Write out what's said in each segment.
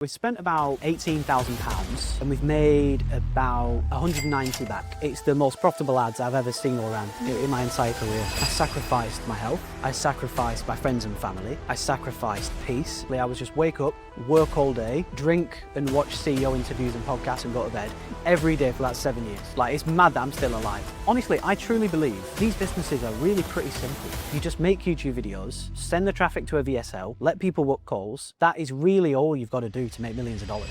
We've spent about £18,000 and we've made about 190 back. It's the most profitable ads I've ever seen or ran in my entire career. I sacrificed my health, I sacrificed my friends and family, I sacrificed peace. I would just wake up, work all day, drink and watch CEO interviews and podcasts and go to bed every day for that 7 years. Like, it's mad that I'm still alive. Honestly, I truly believe these businesses are really pretty simple. You just make YouTube videos, send the traffic to a VSL, let people book calls. That is really all you've got to do to make millions of dollars.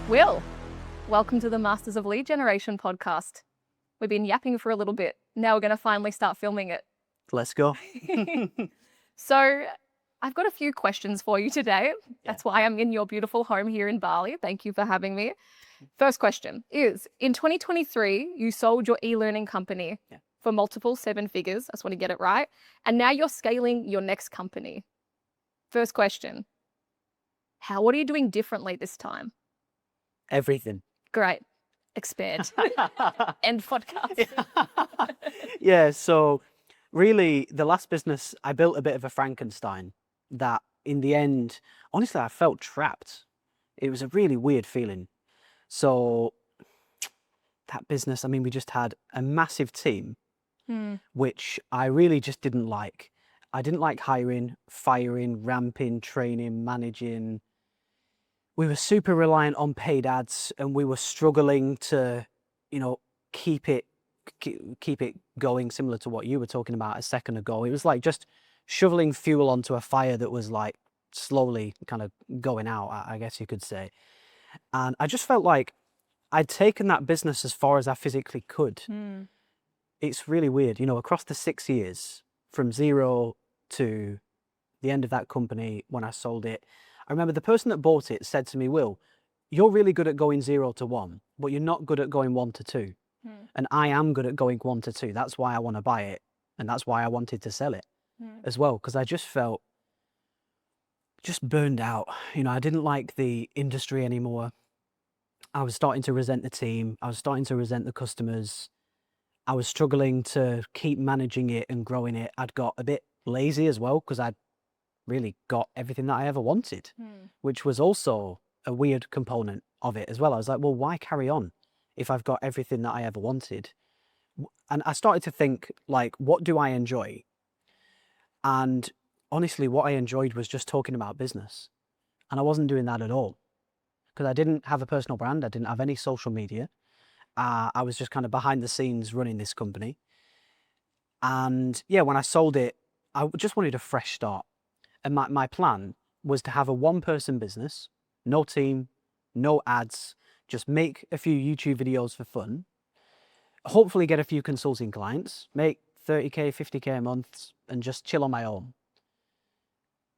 Will, welcome to the Masters of Lead Generation podcast. We've been yapping for a little bit. Now we're going to finally start filming it. Let's go. So I've got a few questions for you today. That's why I'm in your beautiful home here in Bali. Thank you for having me. First question is, in 2023, you sold your e-learning company for multiple 7 figures. I just want to get it right. And now you're scaling your next company. First question, what are you doing differently this time? Everything. Great. Expand. End podcast. Yeah, so really the last business, I built a bit of a Frankenstein that in the end, honestly, I felt trapped. It was a really weird feeling. So that business, I mean, we just had a massive team, which I really just didn't like. I didn't like hiring, firing, ramping, training, managing. We were super reliant on paid ads and we were struggling to, keep it going, similar to what you were talking about a second ago. It was like just shoveling fuel onto a fire that was like slowly kind of going out, I guess you could say. And I just felt like I'd taken that business as far as I physically could. It's really weird, across the 6 years, from zero to the end of that company when I sold it. I remember the person that bought it said to me, Will, you're really good at going 0 to 1, but you're not good at going 1 to 2. And I am good at going 1 to 2. That's why I want to buy it. And that's why I wanted to sell it as well. Because I just felt burned out. I didn't like the industry anymore. I was starting to resent the team. I was starting to resent the customers. I was struggling to keep managing it and growing it. I'd got a bit lazy as well because I'd really got everything that I ever wanted, which was also a weird component of it as well. I was like, well, why carry on if I've got everything that I ever wanted? And I started to think, like, what do I enjoy? And honestly, what I enjoyed was just talking about business. And I wasn't doing that at all because I didn't have a personal brand. I didn't have any social media. I was just kind of behind the scenes running this company. And yeah, when I sold it, I just wanted a fresh start. And my plan was to have a 1-person business, no team, no ads, just make a few YouTube videos for fun, hopefully get a few consulting clients, make 30K, 50K a month, and just chill on my own.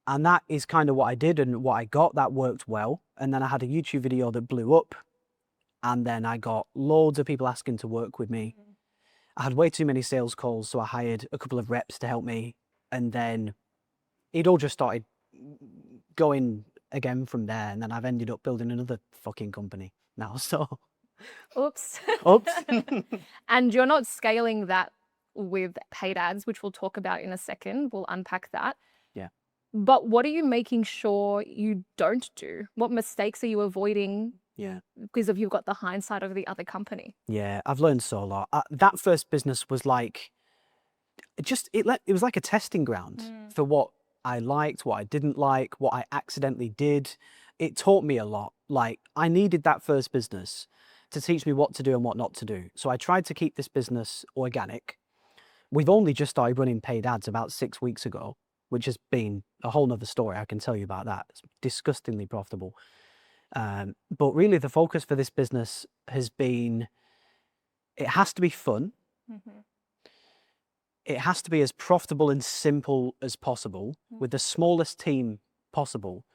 And that is kind of what I did and what I got. That worked well. And then I had a YouTube video that blew up. And then I got loads of people asking to work with me. I had way too many sales calls, so I hired a couple of reps to help me. And then it all just started going again from there. And then I've ended up building another fucking company now, so. Oops. Oops. And you're not scaling that with paid ads, which we'll talk about in a second. We'll unpack that. Yeah. But what are you making sure you don't do? What mistakes are you avoiding? Yeah. Because you've got the hindsight of the other company. Yeah, I've learned so a lot. That first business was like, it was like a testing ground for what I liked, what I didn't like, what I accidentally did. It taught me a lot. Like, I needed that first business to teach me what to do and what not to do. So I tried to keep this business organic. We've only just started running paid ads about 6 weeks ago, which has been a whole nother story. I can tell you about that. It's disgustingly profitable. But really the focus for this business has been, it has to be fun. It has to be as profitable and simple as possible with the smallest team possible.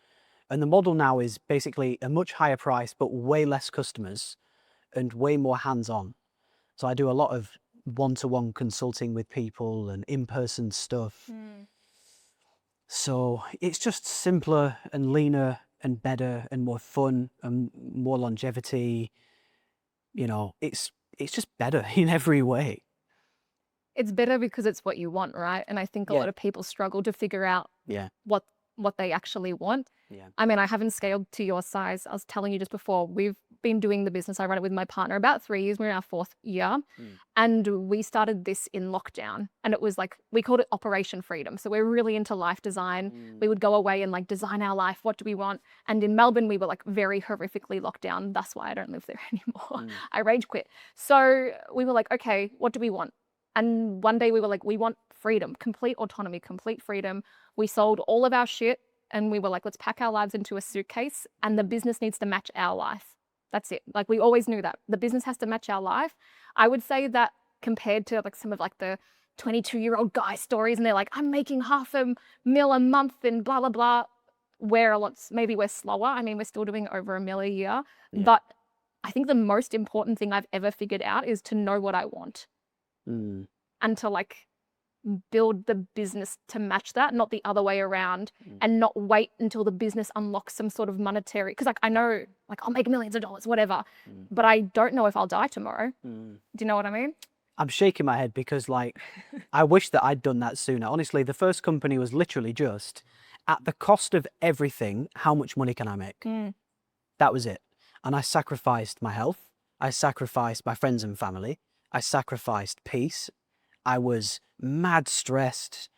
And the model now is basically a much higher price, but way less customers and way more hands-on. So I do a lot of one-to-one consulting with people and in-person stuff. So it's just simpler and leaner and better and more fun and more longevity. It's just better in every way. It's better because it's what you want, right? And I think a lot of people struggle to figure out Yeah. what what they actually want. Yeah. I mean, I haven't scaled to your size. I was telling you just before, we've been doing the business. I run it with my partner about 3 years. We're in our 4th year. And we started this in lockdown. And it was like, we called it Operation Freedom. So we're really into life design. We would go away and like design our life. What do we want? And in Melbourne, we were like very horrifically locked down. That's why I don't live there anymore. I rage quit. So we were like, okay, what do we want? And one day we were like, we want freedom, complete autonomy, complete freedom. We sold all of our shit and we were like, let's pack our lives into a suitcase and the business needs to match our life. That's it. Like we always knew that the business has to match our life. I would say that compared to like some of like the 22-year-old guy stories and they're like, I'm making $500,000 a month and blah, blah, blah. Maybe we're slower. I mean, we're still doing over $1 million a year, but I think the most important thing I've ever figured out is to know what I want and to like build the business to match that, not the other way around, and not wait until the business unlocks some sort of monetary, because like I know like I'll make millions of dollars, whatever, but I don't know if I'll die tomorrow. Do you know what I mean? I'm shaking my head because like I wish that I'd done that sooner. Honestly, the first company was literally just at the cost of everything, how much money can I make? That was it. And I sacrificed my health. I sacrificed my friends and family. I sacrificed peace. I was mad stressed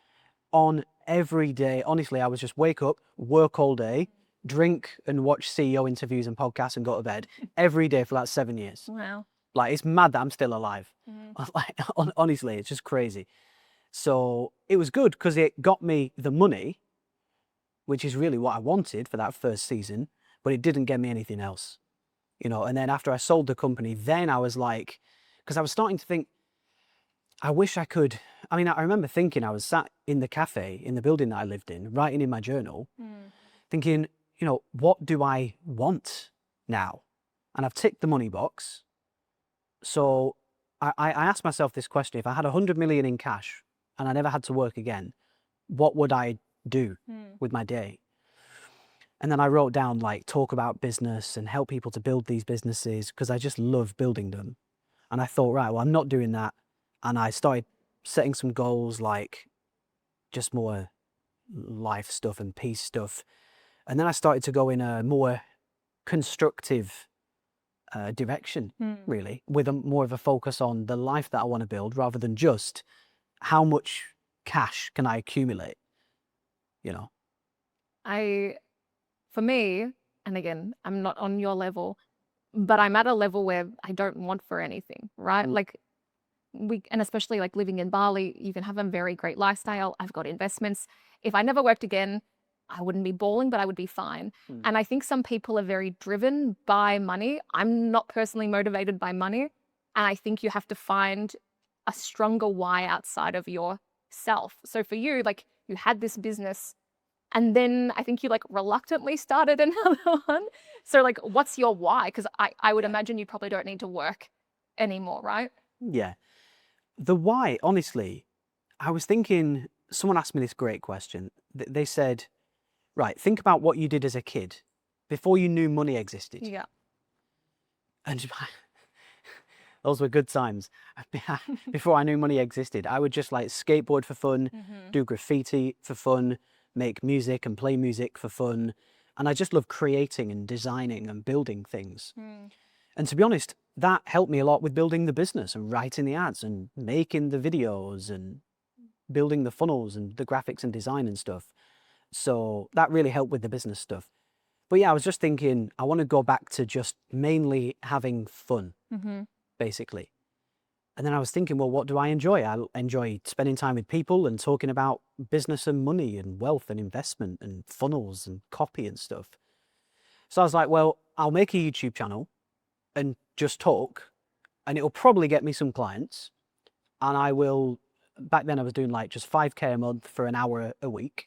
on every day. Honestly, I was just wake up, work all day, drink and watch CEO interviews and podcasts and go to bed every day for like 7 years. Wow. Like, it's mad that I'm still alive. Like, honestly, it's just crazy. So it was good because it got me the money, which is really what I wanted for that first season, but it didn't get me anything else, you know. And then after I sold the company, then I was like, because I was starting to think, I wish I could. I mean, I remember thinking, I was sat in the cafe in the building that I lived in, writing in my journal, thinking, you know, what do I want now? And I've ticked the money box. So I asked myself this question: if I had 100 million in cash and I never had to work again, what would I do with my day? And then I wrote down like talk about business and help people to build these businesses because I just love building them. And I thought, right, well, I'm not doing that. And I started setting some goals, like just more life stuff and peace stuff. And then I started to go in a more constructive direction, really, with more of a focus on the life that I want to build rather than just how much cash can I accumulate, you know? For me, and again, I'm not on your level, but I'm at a level where I don't want for anything, right? Like and especially like living in Bali, you can have a very great lifestyle. I've got investments. If I never worked again, I wouldn't be balling, but I would be fine. And I think some people are very driven by money. I'm not personally motivated by money. And I think you have to find a stronger why outside of yourself. So for you, like you had this business and then I think you like reluctantly started another one. So like, what's your why? Because I would imagine you probably don't need to work anymore, right? Yeah. The why, honestly, I was thinking, someone asked me this great question. They said, right, think about what you did as a kid before you knew money existed. Yeah. And those were good times. Before I knew money existed, I would just like skateboard for fun, do graffiti for fun, make music and play music for fun. And I just love creating and designing and building things. And to be honest, that helped me a lot with building the business and writing the ads and making the videos and building the funnels and the graphics and design and stuff. So that really helped with the business stuff. But yeah, I was just thinking, I want to go back to just mainly having fun, basically. And then I was thinking, well, what do I enjoy? I enjoy spending time with people and talking about business and money and wealth and investment and funnels and copy and stuff. So I was like, well, I'll make a YouTube channel and just talk, and it'll probably get me some clients. And I will, back then I was doing like just 5K a month for an hour a week.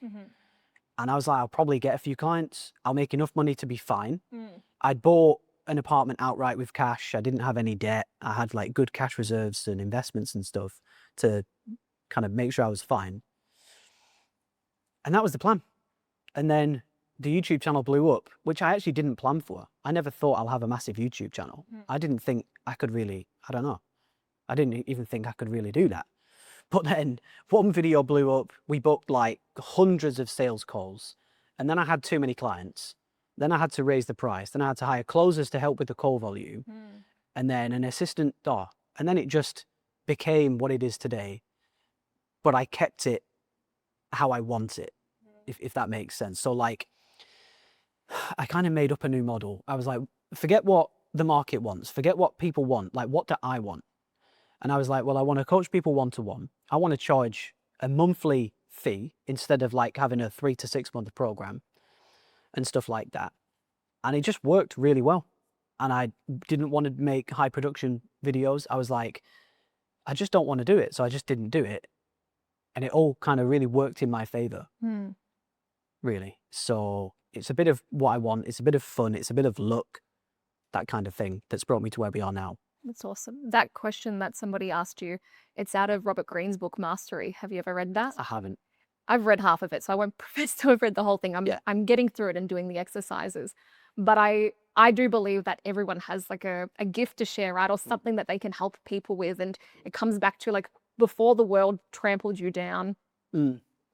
And I was like, I'll probably get a few clients. I'll make enough money to be fine. I'd bought an apartment outright with cash. I didn't have any debt. I had like good cash reserves and investments and stuff to kind of make sure I was fine. And that was the plan. And then the YouTube channel blew up, which I actually didn't plan for. I never thought I'll have a massive YouTube channel. I didn't think I could really, I don't know. I didn't even think I could really do that. But then one video blew up. We booked like hundreds of sales calls And then I had too many clients. Then I had to raise the price. Then I had to hire closers to help with the call volume. And then an assistant. And then it just became what it is today. But I kept it how I want it, if that makes sense. So like, I kind of made up a new model. I was like, forget what the market wants. Forget what people want. Like, what do I want? And I was like, well, I want to coach people one-to-one. I want to charge a monthly fee instead of like having a 3 to 6 month program and stuff like that. And it just worked really well. And I didn't want to make high production videos. I was like, I just don't want to do it. So I just didn't do it. And it all kind of really worked in my favor, really. So it's a bit of what I want. It's a bit of fun. It's a bit of luck, that kind of thing that's brought me to where we are now. That's awesome. That question that somebody asked you, it's out of Robert Greene's book, Mastery. Have you ever read that? I haven't. I've read half of it, so I won't profess to have read the whole thing. I'm getting through it and doing the exercises. But I do believe that everyone has like a gift to share, right? Or something that they can help people with. And it comes back to like, before the world trampled you down,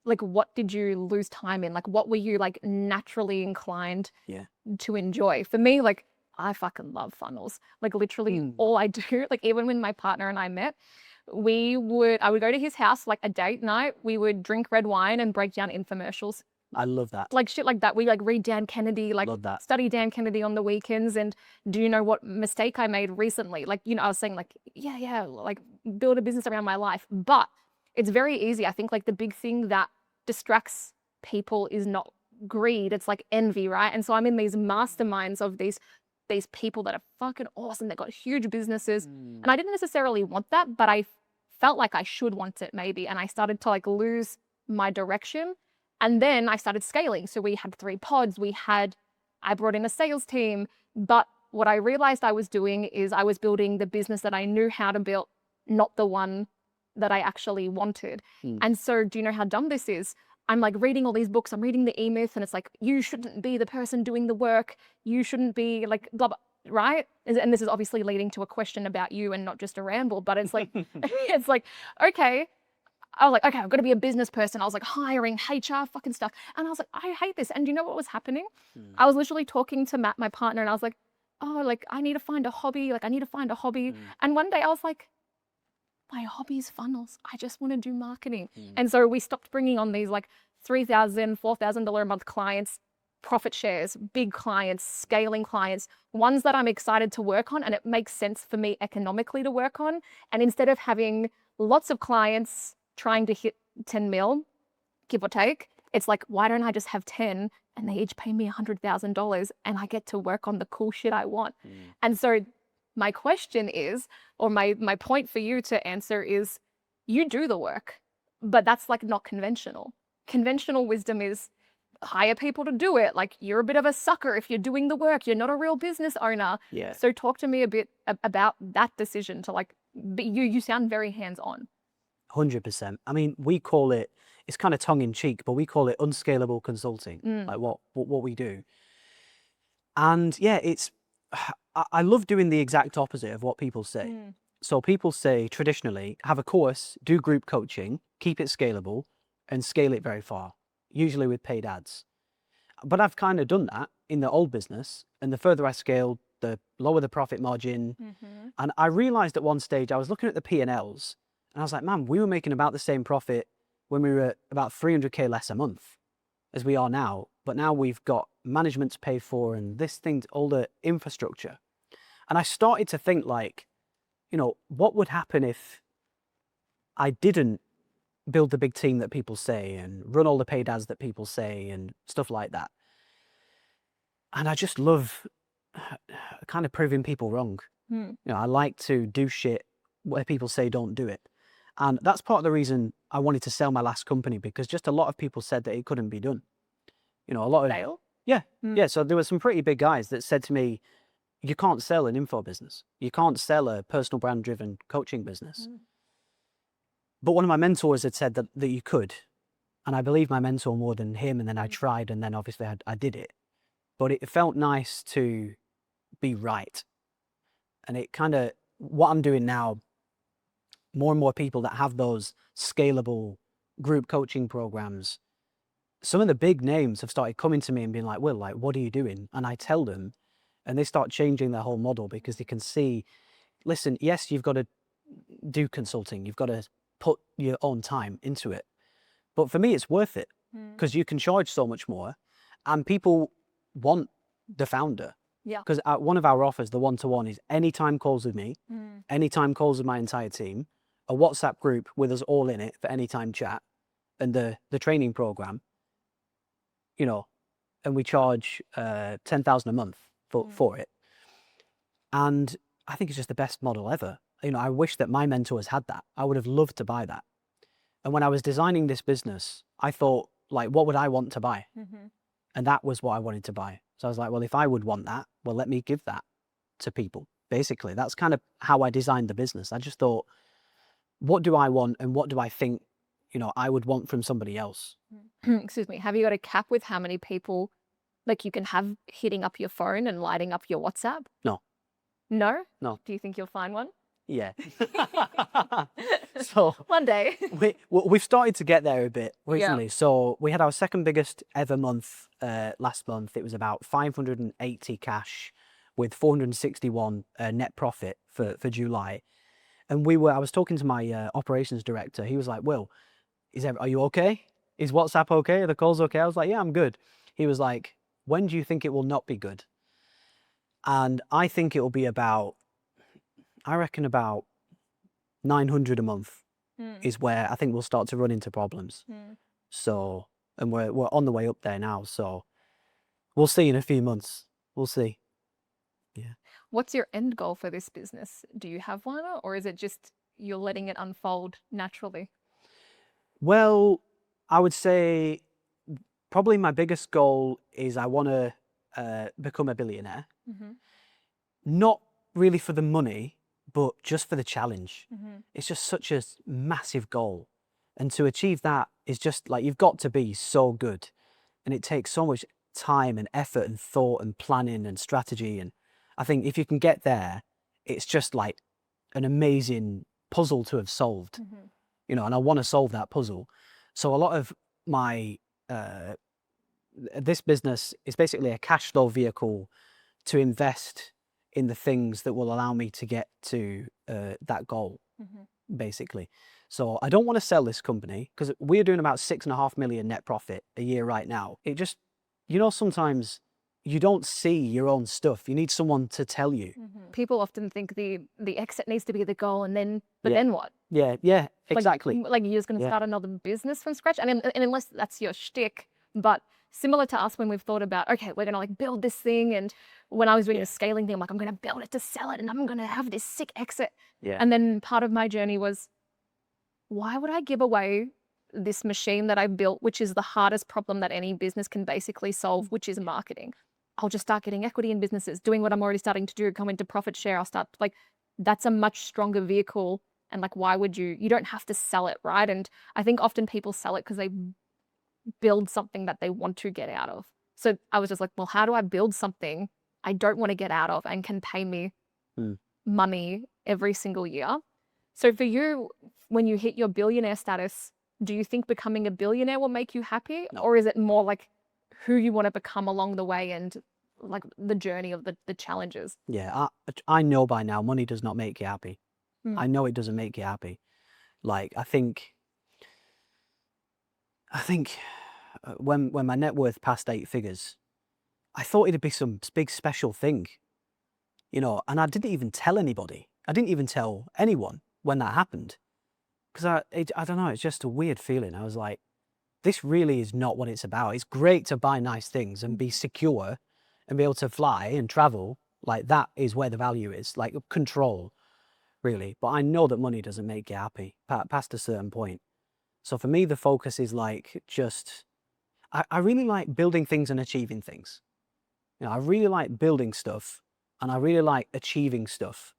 like what did you lose time in? Like what were you like naturally inclined to enjoy? For me, like I fucking love funnels. Like literally all I do, like even when my partner and I met, I would go to his house like a date night. We would drink red wine and break down infomercials. I love that. Like shit like that. We like read Dan Kennedy, like study Dan Kennedy on the weekends. And do you know what mistake I made recently? Like, you know, I was saying like, yeah, like build a business around my life. But it's very easy. I think like the big thing that distracts people is not greed. It's like envy, right? And so I'm in these masterminds of these people that are fucking awesome. They've got huge businesses. And I didn't necessarily want that, but I felt like I should want it maybe. And I started to like lose my direction. And then I started scaling. So we had 3 pods. I brought in a sales team. But what I realized I was doing is I was building the business that I knew how to build, not the one that I actually wanted. And so do you know how dumb this is? I'm like reading all these books. I'm reading the E-Myth and it's like, you shouldn't be the person doing the work. You shouldn't be like blah, blah, right? And this is obviously leading to a question about you and not just a ramble, but it's like, it's like, okay. I was like, okay, I've got to be a business person. I was like hiring, HR, fucking stuff. And I was like, I hate this. And do you know what was happening? I was literally talking to Matt, my partner, and I was like, oh, like I need to find a hobby. Like I need to find a hobby. And one day I was like, my hobby's funnels. I just want to do marketing. And so we stopped bringing on these like $3,000, $4,000 a month clients, profit shares, big clients, scaling clients, ones that I'm excited to work on. And it makes sense for me economically to work on. And instead of having lots of clients trying to hit 10 mil, give or take, it's like, why don't I just have 10 and they each pay me $100,000 and I get to work on the cool shit I want. And so my question is, or my point for you to answer is, you do the work, but that's like not conventional. Conventional wisdom is hire people to do it. Like you're a bit of a sucker if you're doing the work. You're not a real business owner. Yeah. So talk to me a bit about that decision to like, you sound very hands-on. 100%. I mean, we call it, it's kind of tongue in cheek, but we call it Unscalable Consulting, like what we do. And yeah, I love doing the exact opposite of what people say. So people say traditionally, have a course, do group coaching, keep it scalable and scale it very far, usually with paid ads. But I've kind of done that in the old business, and the further I scaled, the lower the profit margin. And I realized at one stage, I was looking at the P&Ls and I was like, man, we were making about the same profit when we were at about 300K less a month as we are now. But now we've got management to pay for and this thing, all the infrastructure. And I started to think like, you know, what would happen if I didn't build the big team that people say and run all the paid ads that people say and stuff like that. And I just love kind of proving people wrong. You know, I like to do shit where people say don't do it. And that's part of the reason I wanted to sell my last company, because just a lot of people said that it couldn't be done. You know, a lot of... Sale? Yeah. Yeah. So there were some pretty big guys that said to me, you can't sell an info business. You can't sell a personal brand driven coaching business. But one of my mentors had said that you could. And I believe my mentor more than him. And then I tried, and then obviously I did it. But it felt nice to be right. And it kind of, what I'm doing now, more and more people that have those scalable group coaching programs some of the big names have started coming to me and being like, Will, like, what are you doing? And I tell them, and they start changing their whole model because they can see, listen, yes, you've got to do consulting. You've got to put your own time into it. But for me, it's worth it because you can charge so much more and people want the founder. Yeah. Because one of our offers, the one-to-one, is anytime calls with me, anytime calls with my entire team, a WhatsApp group with us all in it for anytime chat, and the training program, you know, and we charge $10,000 a month for it. And I think it's just the best model ever. You know, I wish that my mentors had that. I would have loved to buy that. And when I was designing this business, I thought, like, what would I want to buy? And that was what I wanted to buy. So I was like, well, if I would want that, well, let me give that to people. Basically, that's kind of how I designed the business. I just thought, what do I want and what do I think, you know, I would want from somebody else? Excuse me. Have you got a cap with how many people like you can have hitting up your phone and lighting up your WhatsApp? No. No? No. Do you think you'll find one? Yeah. So one day. we've started to get there a bit recently. Yeah. So we had our second biggest ever month last month. It was about 580 cash with 461 net profit for July. And I was talking to my operations director. He was like, Will, are you okay? Is WhatsApp okay? Are the calls okay? I was like, yeah, I'm good. He was like, when do you think it will not be good? And I think it will be I reckon about 900 a month is where I think we'll start to run into problems. So, and we're on the way up there now. So we'll see in a few months. We'll see. Yeah. What's your end goal for this business? Do you have one, or is it just you're letting it unfold naturally? Well, I would say probably my biggest goal is I want to become a billionaire. Not really for the money, but just for the challenge. It's just such a massive goal. And to achieve that is just like, you've got to be so good. And it takes so much time and effort and thought and planning and strategy. And I think if you can get there, it's just like an amazing puzzle to have solved, you know, and I want to solve that puzzle. So a lot of my, this business is basically a cash flow vehicle to invest in the things that will allow me to get to that goal, basically. So I don't want to sell this company because we're doing about 6.5 million net profit a year right now. It just, you know, sometimes you don't see your own stuff. You need someone to tell you. People often think the exit needs to be the goal, and then, but then what? Yeah, exactly. Like you're just going to start another business from scratch, and unless that's your shtick. But similar to us when we've thought about, okay, we're going to like build this thing, and when I was doing the scaling thing, I'm like, I'm going to build it to sell it, and I'm going to have this sick exit. And then part of my journey was, why would I give away this machine that I built, which is the hardest problem that any business can basically solve, which is marketing? I'll just start getting equity in businesses, doing what I'm already starting to do, come into profit share. I'll start, like, that's a much stronger vehicle. And like, why would you don't have to sell it, right? And I think often people sell it because they build something that they want to get out of. So I was just like, well, how do I build something I don't want to get out of and can pay me money every single year? So for you, when you hit your billionaire status, do you think becoming a billionaire will make you happy? No. Or is it more like who you want to become along the way and like the journey of the challenges? Yeah, I know by now money does not make you happy. I know it doesn't make you happy. Like, I think when my net worth passed 8 figures, I thought it'd be some big special thing, you know, and I didn't even tell anybody. I didn't even tell anyone when that happened, because I don't know, it's just a weird feeling. I was like, this really is not what it's about. It's great to buy nice things and be secure and be able to fly and travel. Like, that is where the value is, like control, really. But I know that money doesn't make you happy past a certain point. So for me, the focus is like just, I really like building things and achieving things. You know, I really like building stuff and I really like achieving stuff.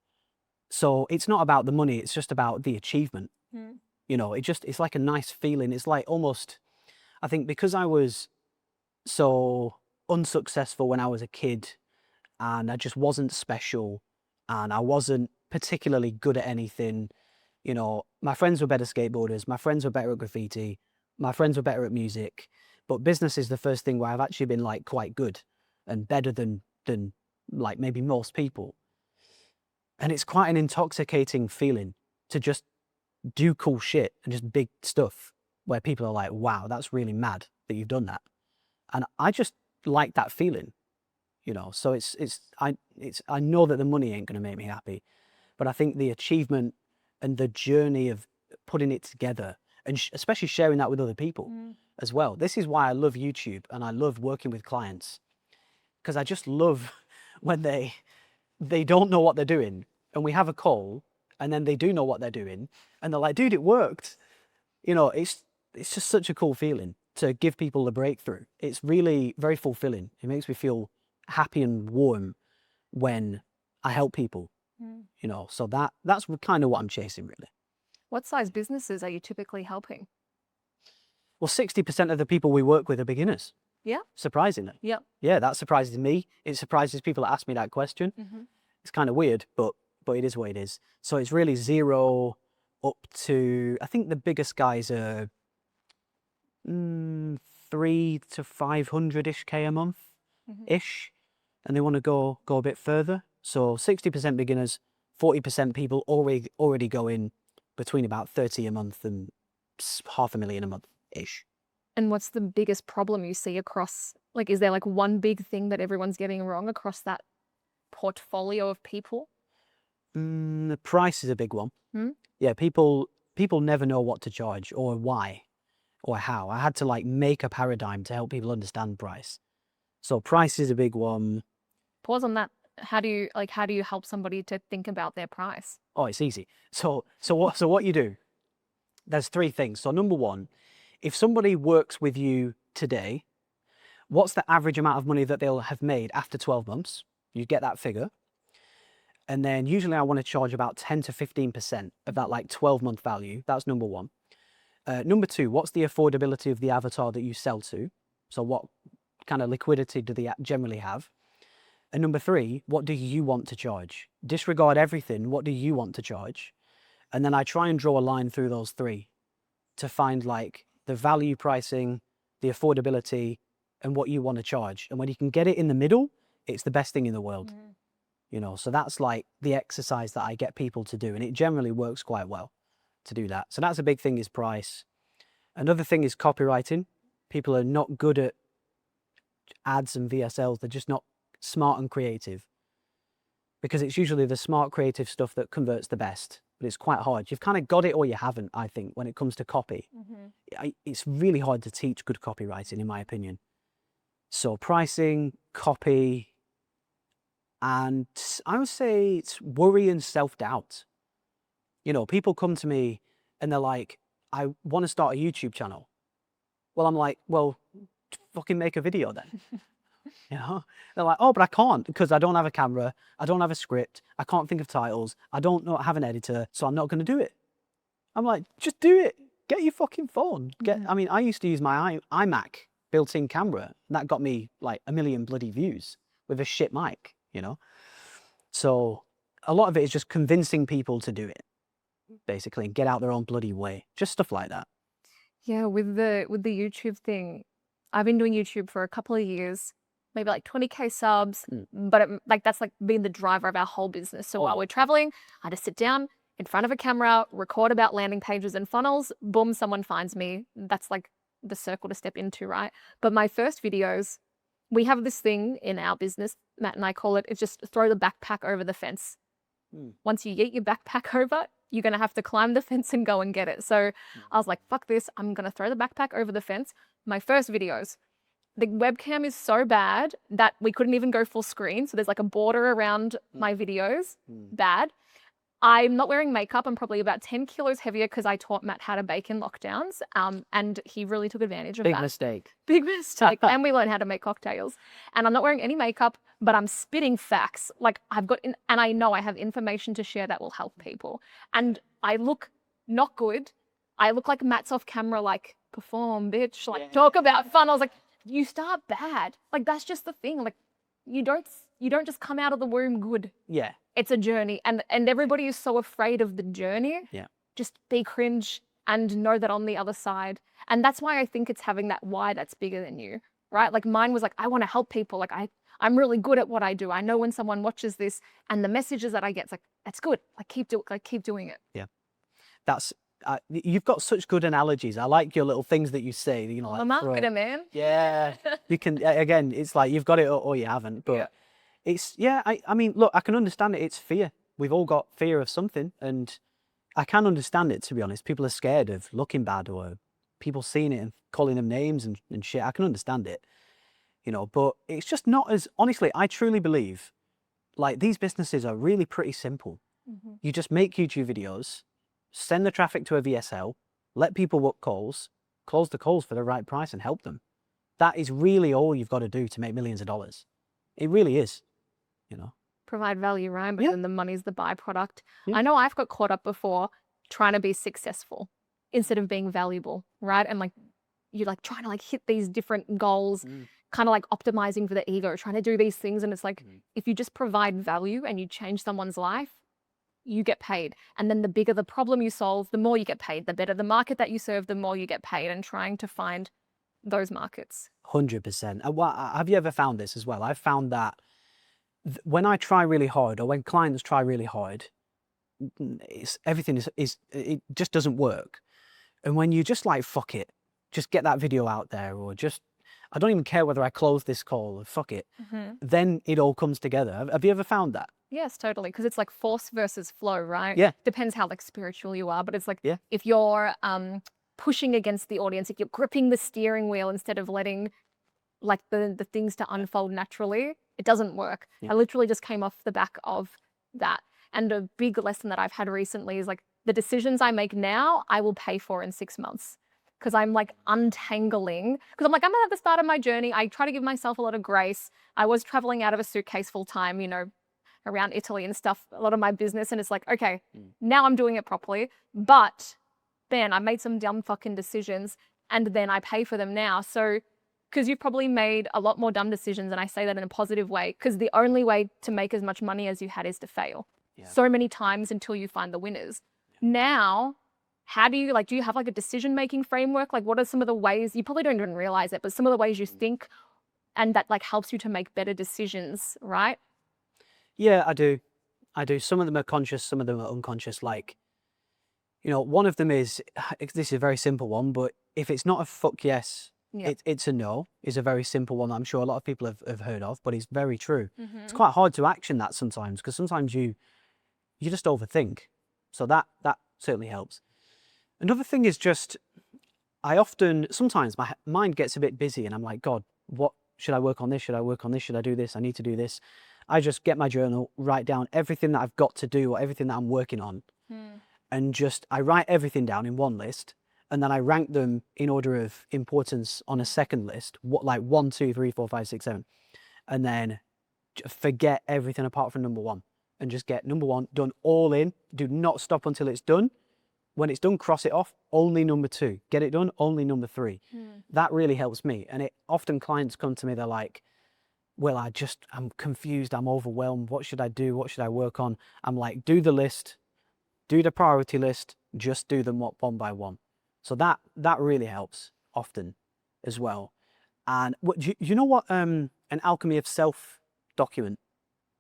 So it's not about the money, it's just about the achievement. You know, it's like a nice feeling. It's like almost, I think because I was so unsuccessful when I was a kid and I just wasn't special and I wasn't particularly good at anything, you know, my friends were better skateboarders, my friends were better at graffiti, my friends were better at music, But business is the first thing where I've actually been like quite good and better than like maybe most people. And it's quite an intoxicating feeling to just do cool shit and just big stuff where people are like, wow, that's really mad that you've done that. And I just like that feeling, you know. So I know that the money ain't going to make me happy, but I think the achievement and the journey of putting it together and especially sharing that with other people as well. This is why I love YouTube and I love working with clients, because I just love when they don't know what they're doing and we have a call and then they do know what they're doing and they're like, dude, it worked. You know, it's just such a cool feeling to give people a breakthrough. It's really very fulfilling. It makes me feel happy and warm when I help people, you know, so that's kind of what I'm chasing, really. What size businesses are you typically helping? Well, 60% of the people we work with are beginners. Yeah. Surprisingly. Yeah. Yeah, that surprises me. It surprises people that ask me that question. It's kind of weird, but it is what it is. So it's really 0 up to, I think the biggest guys are 3 to 500-ish K a month ish, and they want to go a bit further. So 60% beginners, 40% people already going between about 30 a month and $500,000 a month ish. And what's the biggest problem you see across, like, is there like one big thing that everyone's getting wrong across that portfolio of people? The price is a big one. Yeah, people never know what to charge or why or how. I had to like make a paradigm to help people understand price. So price is a big one. Pause on that. How do you help somebody to think about their price? Oh, it's easy. So what you do, there's 3 things. So number 1, if somebody works with you today, what's the average amount of money that they'll have made after 12 months? You get that figure. And then usually I want to charge about 10 to 15% of that like 12-month value. That's number 1. Number 2, what's the affordability of the avatar that you sell to? So what kind of liquidity do they generally have? And number 3, what do you want to charge? Disregard everything. What do you want to charge? And then I try and draw a line through those 3 to find like the value pricing, the affordability, and what you want to charge. And when you can get it in the middle, it's the best thing in the world. You know, so that's like the exercise that I get people to do. And it generally works quite well to do that. So that's a big thing, is price. Another thing is copywriting. People are not good at ads and VSLs. They're just not smart and creative, because it's usually the smart creative stuff that converts the best, but it's quite hard. You've kind of got it or you haven't, I think, when it comes to copy. It's really hard to teach good copywriting, in my opinion. So pricing, copy, and I would say it's worry and self-doubt. You know, people come to me and they're like, I want to start a YouTube channel. Well, I'm like, well, fucking make a video then. You know, they're like, oh, but I can't because I don't have a camera, I don't have a script, I can't think of titles, I don't have an editor, so I'm not going to do it. I'm like, just do it. Get your fucking phone. I mean, I used to use my iMac built-in camera, and that got me like 1 million bloody views with a shit mic, you know. So a lot of it is just convincing people to do it, basically, and get out their own bloody way. Just stuff like that. Yeah, with the YouTube thing, I've been doing YouTube for a couple of years. Maybe like 20K subs, but that's like been the driver of our whole business. So while we're traveling, I just sit down in front of a camera, record about landing pages and funnels, boom, someone finds me. That's like the circle to step into, right? But my first videos, we have this thing in our business, Matt and I call it's just throw the backpack over the fence. Once you get your backpack over, you're going to have to climb the fence and go and get it. So I was like, fuck this, I'm going to throw the backpack over the fence. My first videos, the webcam is so bad that we couldn't even go full screen. So there's like a border around my videos. Bad. I'm not wearing makeup. I'm probably about 10 kilos heavier because I taught Matt how to bake in lockdowns. And he really took advantage of that. Big mistake. Big mistake. And we learned how to make cocktails. And I'm not wearing any makeup, but I'm spitting facts. Like and I know I have information to share that will help people. And I look not good. I look like Matt's off camera, like, perform, bitch. Like, talk about funnels. Like, you start bad. Like, that's just the thing. Like, you don't just come out of the womb good. Yeah. It's a journey. And everybody is so afraid of the journey. Yeah. Just be cringe and know that on the other side. And that's why I think it's having that why that's bigger than you, right? Like mine was like, I want to help people. Like I'm really good at what I do. I know when someone watches this and the messages that I get, it's like, that's good. Like keep doing it. Yeah. That's, you've got such good analogies. I like your little things that you say, you know, I'm a marketer, man. Yeah. You can, again, it's like you've got it or you haven't, but Yeah. it's, yeah, I mean, look, I can understand it. It's fear. We've all got fear of something, and I can understand it, to be honest. People are scared of looking bad or people seeing it and calling them names and shit. I can understand it, you know, but it's just not as, honestly, I truly believe like these businesses are really pretty simple. You just make YouTube videos, send the traffic to a VSL, let people book calls, close the calls for the right price and help them. That is really all you've got to do to make millions of dollars. It really is, you know. Provide value, right? But Yeah. then the money's the byproduct. Yeah. I know I've got caught up before trying to be successful instead of being valuable, right? And like you're like trying to like hit these different goals, kind of like optimizing for the ego, trying to do these things. And it's like, if you just provide value and you change someone's life, you get paid. And then the bigger the problem you solve, the more you get paid. The better the market that you serve, the more you get paid. And trying to find those markets. 100%. Have you ever found this as well? I've found that when I try really hard, or when clients try really hard, everything it just doesn't work. And when you just like, fuck it, just get that video out there, or just, I don't even care whether I close this call, or fuck it, then it all comes together. Have you ever found that? Yes, totally. Because it's like force versus flow, right? Yeah. Depends how like spiritual you are, but it's like Yeah. if you're pushing against the audience, if you're gripping the steering wheel instead of letting like the things to unfold naturally, it doesn't work. Yeah. I literally just came off the back of that. And a big lesson that I've had recently is like the decisions I make now, I will pay for in 6 months. Because I'm like untangling, because I'm like, I'm at the start of my journey. I try to give myself a lot of grace. I was traveling out of a suitcase full time, you know, around Italy and stuff, a lot of my business. And it's like, okay, now I'm doing it properly. But then I made some dumb fucking decisions and then I pay for them now. So, because you've probably made a lot more dumb decisions, and I say that in a positive way, because the only way to make as much money as you had is to fail so many times until you find the winners. Now, how do you like, do you have like a decision-making framework? Like what are some of the ways, you probably don't even realize it, but some of the ways you think and that like helps you to make better decisions, right? Yeah, I do. Some of them are conscious, some of them are unconscious. Like, you know, one of them is, this is a very simple one, but if it's not a fuck yes, it's a no, is a very simple one that I'm sure a lot of people have heard of, but it's very true. It's quite hard to action that sometimes, because sometimes you just overthink. So that certainly helps. Another thing is just, sometimes my mind gets a bit busy and I'm like, God, what should I work on this? Should I work on this? Should I do this? I need to do this. I just get my journal, write down everything that I've got to do or everything that I'm working on. And just, I write everything down in one list, and then I rank them in order of importance on a second list, like 1, 2, 3, 4, 5, 6, 7. And then forget everything apart from number 1 and just get number 1 done all in. Do not stop until it's done. When it's done, cross it off, only number 2. Get it done, only number 3. That really helps me. And often clients come to me, they're like, well, I'm confused, I'm overwhelmed. What should I do? What should I work on? I'm like, do the list, do the priority list, just do them one by one. So that really helps often as well. And you know what an alchemy of self document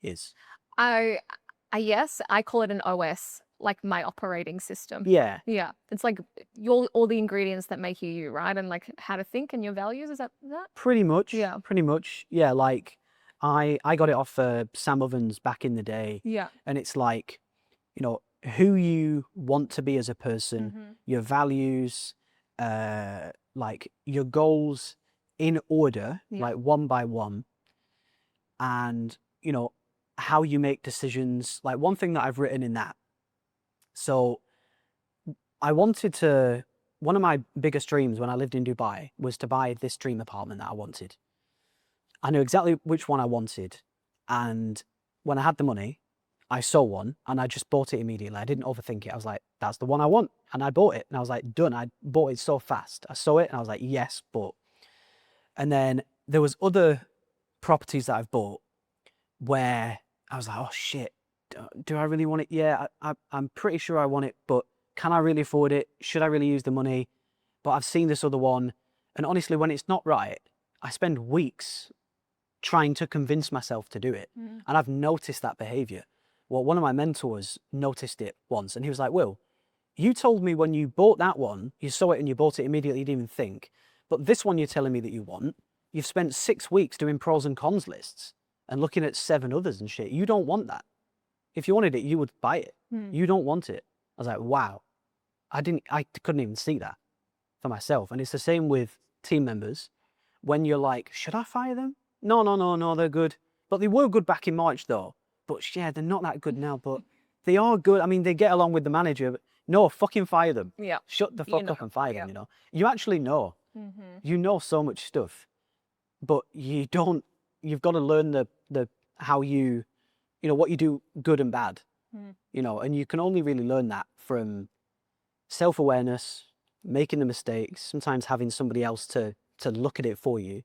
is? Yes, I call it an OS, like my operating system. Yeah. Yeah. It's like all the ingredients that make you, right? And like how to think and your values. Is that? Pretty much. Yeah. Pretty much. Yeah. Like I got it off Sam Ovens back in the day. Yeah. And it's like, you know, who you want to be as a person, your values, like your goals in order, like one by one, and, you know, how you make decisions. Like one thing that I've written in that. So one of my biggest dreams when I lived in Dubai was to buy this dream apartment that I wanted. I knew exactly which one I wanted. And when I had the money, I saw one and I just bought it immediately. I didn't overthink it. I was like, that's the one I want. And I bought it and I was like, done. I bought it so fast. I saw it and I was like, yes, bought. And then there was other properties that I've bought where I was like, oh shit, do I really want it? Yeah, I'm pretty sure I want it, but can I really afford it? Should I really use the money? But I've seen this other one. And honestly, when it's not right, I spend weeks trying to convince myself to do it. And I've noticed that behavior. Well, one of my mentors noticed it once and he was like, Will, you told me when you bought that one, you saw it and you bought it immediately, you didn't even think. But this one you're telling me that you want, you've spent 6 weeks doing pros and cons lists and looking at 7 others and shit. You don't want that. If you wanted it, you would buy it. You don't want it. I was like, wow. I couldn't even see that for myself. And it's the same with team members. When you're like, should I fire them? No, they're good. But they were good back in March though. But yeah, they're not that good now, but they are good. I mean, they get along with the manager, but no, fucking fire them. Yeah. Shut the fuck up and fire them, you know? You actually know. You know so much stuff, but you don't, you've got to learn how you know, what you do good and bad, you know, and you can only really learn that from self-awareness, making the mistakes, sometimes having somebody else to look at it for you,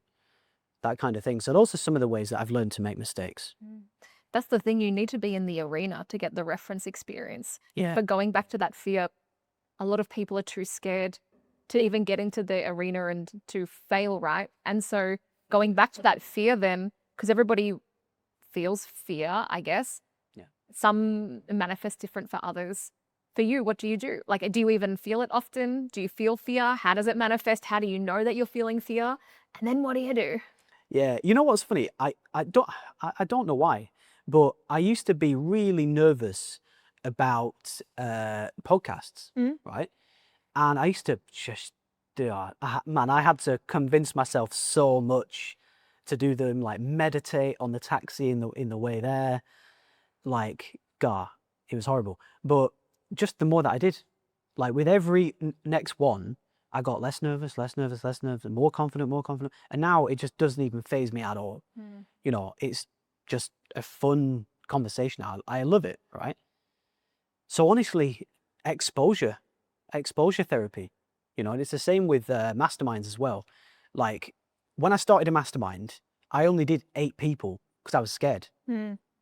that kind of thing. So those are some of the ways that I've learned to make mistakes. That's the thing. You need to be in the arena to get the reference experience. Yeah. But going back to that fear, a lot of people are too scared to even get into the arena and to fail, right? And so going back to that fear then, because everybody feels fear, I guess. Yeah. Some manifest different for others. For you, what do you do? Like, do you even feel it often? Do you feel fear? How does it manifest? How do you know that you're feeling fear? And then what do you do? Yeah, you know what's funny? I don't know why, but I used to be really nervous about podcasts, right? And I used to just I had to convince myself so much to do them, like meditate on the taxi in the way there. Like, it was horrible. But just the more that I did, like with every next one, I got less nervous, and more confident. And now it just doesn't even faze me at all. You know, it's just a fun conversation. I love it, right? So honestly, exposure therapy, you know, and it's the same with masterminds as well. Like when I started a mastermind, I only did 8 people because I was scared.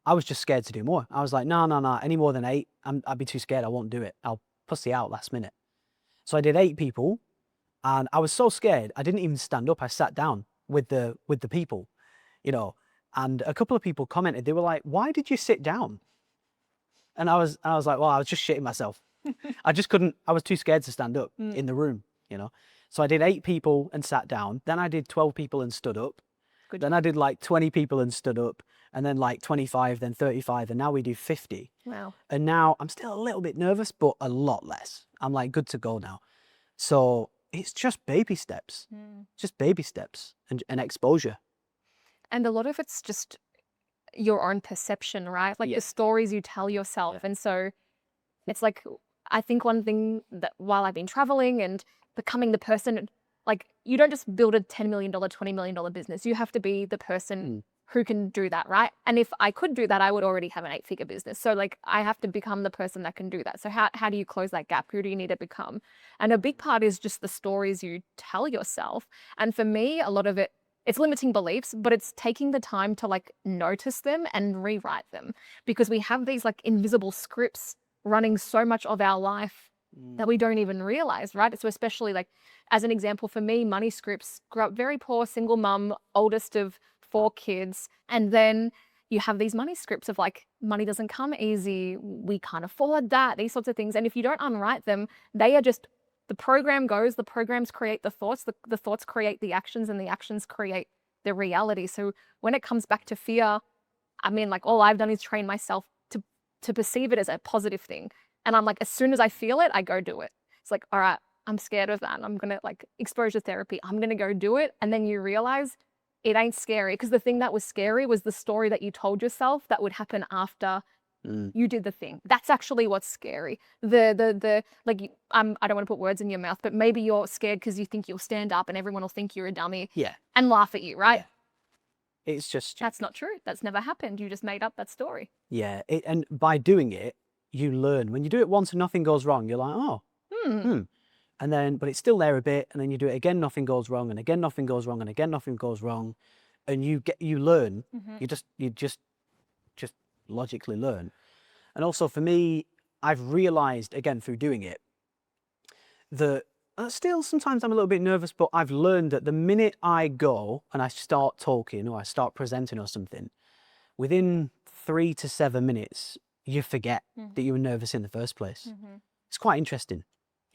I was just scared to do more. I was like, no, any more than 8, I'd be too scared. I won't do it. I'll pussy out last minute. So I did 8 people. And I was so scared, I didn't even stand up. I sat down with the people, you know, and a couple of people commented, they were like, why did you sit down? And I was like, well, I was just shitting myself. I just couldn't, I was too scared to stand up in the room, you know. So I did 8 people and sat down. Then I did 12 people and stood up. Then I did like 20 people and stood up. And then like 25, then 35. And now we do 50. Wow. And now I'm still a little bit nervous, but a lot less. I'm like good to go now. So it's just baby steps, and exposure. And a lot of it's just your own perception, right? Like the stories you tell yourself. And so it's like, I think one thing that while I've been traveling and becoming the person, like you don't just build a $10 million, $20 million business. You have to be the person who can do that, right? And if I could do that, I would already have an 8-figure business. So like I have to become the person that can do that. So how do you close that gap? Who do you need to become? And a big part is just the stories you tell yourself. And for me, a lot of it, it's limiting beliefs, but it's taking the time to like notice them and rewrite them, because we have these like invisible scripts running so much of our life that we don't even realize, right? So especially like as an example for me, money scripts, grew up very poor, single mum, oldest of 4 kids. And then you have these money scripts of like, money doesn't come easy. We can't afford that, these sorts of things. And if you don't unwrite them, they are just, the program goes, the programs create the thoughts create the actions, and the actions create the reality. So when it comes back to fear, I mean, like all I've done is train myself to perceive it as a positive thing. And I'm like, as soon as I feel it, I go do it. It's like, all right, I'm scared of that. I'm going to like exposure therapy. I'm going to go do it. And then you realize it ain't scary, because the thing that was scary was the story that you told yourself that would happen after you did the thing. That's actually what's scary. The like, I don't want to put words in your mouth, but maybe you're scared because you think you'll stand up and everyone will think you're a dummy and laugh at you, right? Yeah. It's just stupid. That's not true. That's never happened. You just made up that story. Yeah, and by doing it, you learn. When you do it once and nothing goes wrong, you're like, oh, and then, but it's still there a bit, and then you do it again, nothing goes wrong, and again, nothing goes wrong, and again, nothing goes wrong, and you learn. You just logically learn. And also for me, I've realized again through doing it, that still sometimes I'm a little bit nervous, but I've learned that the minute I go and I start talking or I start presenting or something, within 3 to 7 minutes, you forget that you were nervous in the first place. It's quite interesting,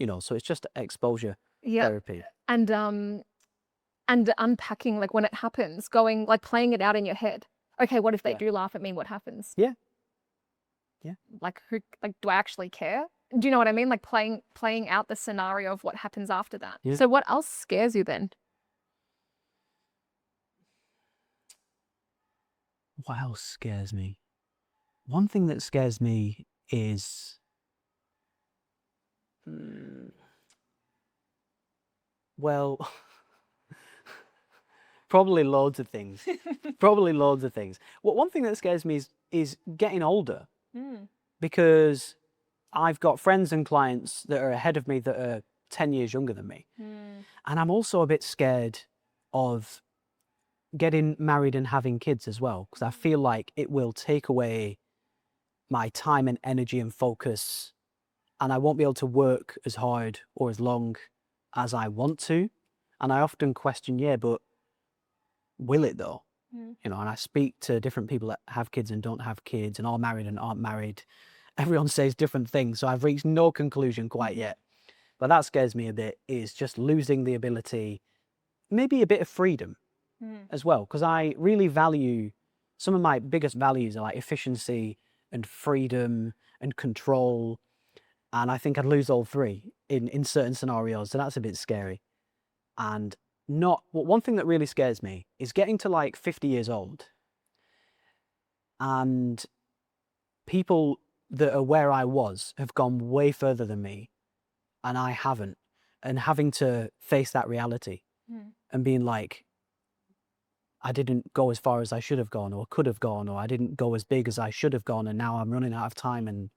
so it's just exposure therapy. And unpacking, like when it happens, going, like playing it out in your head. Okay, what if they do laugh at me? What happens? Yeah. Like do I actually care? Do you know what I mean? Like playing out the scenario of what happens after that. Yeah. So what else scares you then? What else scares me? One thing that scares me is well, probably loads of things. Well, one thing that scares me is getting older, because I've got friends and clients that are ahead of me that are 10 years younger than me. And I'm also a bit scared of getting married and having kids as well, because I feel like it will take away my time and energy and focus, and I won't be able to work as hard or as long as I want to. And I often question, but will it though? And I speak to different people that have kids and don't have kids and are married and aren't married. Everyone says different things, so I've reached no conclusion quite yet. But that scares me a bit, is just losing the ability, maybe a bit of freedom as well, because I really value, some of my biggest values are like efficiency and freedom and control. And I think I'd lose all three in certain scenarios. So that's a bit scary. And one thing that really scares me is getting to like 50 years old and people that are where I was have gone way further than me and I haven't, and having to face that reality and being like, I didn't go as far as I should have gone or could have gone, or I didn't go as big as I should have gone, and now I'm running out of time and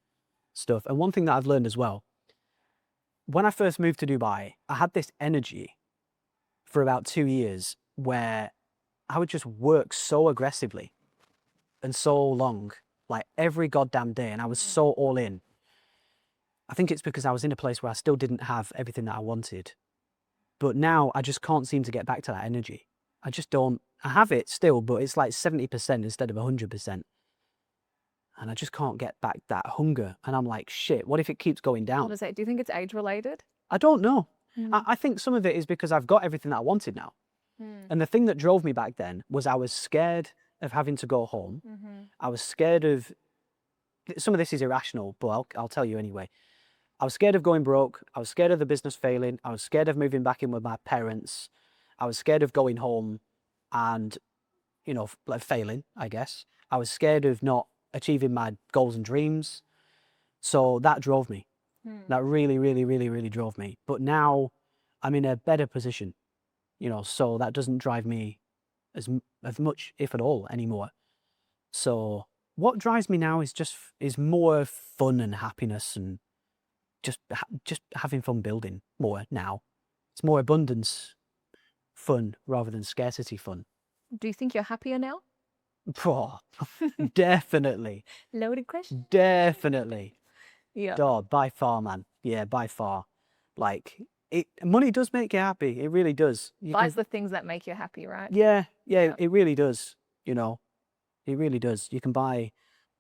stuff. And one thing that I've learned as well, when I first moved to Dubai, I had this energy for about 2 years where I would just work so aggressively and so long, like every goddamn day, and I was so all in. I think it's because I was in a place where I still didn't have everything that I wanted. But now I just can't seem to get back to that energy. I just don't. I have it still, but it's like 70% instead of 100%. And I just can't get back that hunger. And I'm like, shit, what if it keeps going down? What is it? Do you think it's age related? I don't know. I think some of it is because I've got everything that I wanted now. And the thing that drove me back then was I was scared of having to go home. I was scared of, some of this is irrational, but I'll tell you anyway. I was scared of going broke. I was scared of the business failing. I was scared of moving back in with my parents. I was scared of going home and, like failing, I guess. I was scared of not achieving my goals and dreams. So that drove me. That really, really, really, really drove me. But now I'm in a better position, so that doesn't drive me as much, if at all, anymore. So what drives me now is more fun and happiness and just having fun building more now. It's more abundance fun rather than scarcity fun. Do you think you're happier now? Oh, definitely. Loaded question. Definitely. Yeah. God, by far, man. Yeah, by far. Like, money does make you happy. It really does. Buys the things that make you happy, right? Yeah, it really does. It really does. You can buy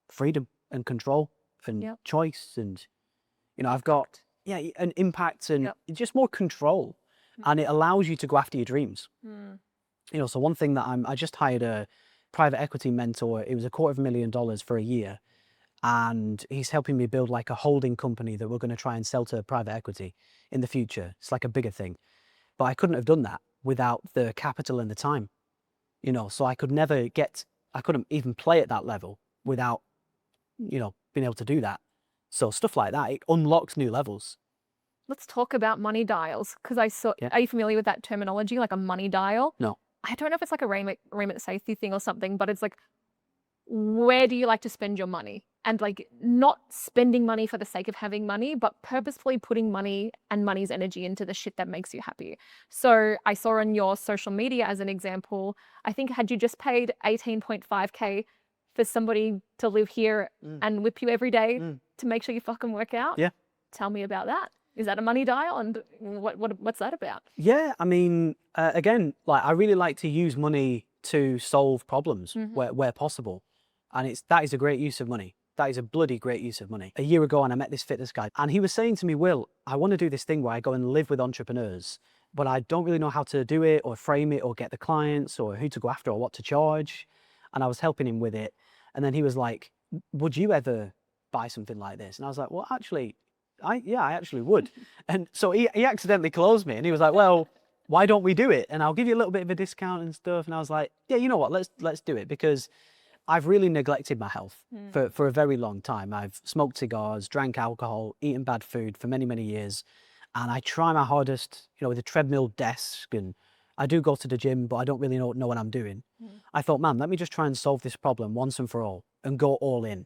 freedom and control and choice, and I've got an impact and just more control, and it allows you to go after your dreams. So one thing that I just hired a private equity mentor. It was $250,000 for a year. And he's helping me build like a holding company that we're going to try and sell to private equity in the future. It's like a bigger thing. But I couldn't have done that without the capital and the time, so I couldn't even play at that level without, being able to do that. So stuff like that, it unlocks new levels. Let's talk about money dials, because are you familiar with that terminology, like a money dial? No. I don't know if it's like a remit safety thing or something, but it's like, where do you like to spend your money? And like not spending money for the sake of having money, but purposefully putting money and money's energy into the shit that makes you happy. So I saw on your social media, as an example, I think had you just paid 18.5K for somebody to live here and whip you every day to make sure you fucking work out? Yeah. Tell me about that. Is that a money dial? And what's that about? Yeah, I mean, again, like I really like to use money to solve problems where possible, and that is a great use of money. That is a bloody great use of money. A year ago, and I met this fitness guy, and he was saying to me, "Will, I want to do this thing where I go and live with entrepreneurs, but I don't really know how to do it, or frame it, or get the clients, or who to go after, or what to charge." And I was helping him with it, and then he was like, "Would you ever buy something like this?" And I was like, "Well, actually." I actually would. And so he accidentally closed me, and he was like, "Well, why don't we do it? And I'll give you a little bit of a discount and stuff." And I was like, "Yeah, you know what? Let's do it," because I've really neglected my health for a very long time. I've smoked cigars, drank alcohol, eaten bad food for many, many years. And I try my hardest, with a treadmill desk, and I do go to the gym, but I don't really know what I'm doing. I thought, man, let me just try and solve this problem once and for all and go all in.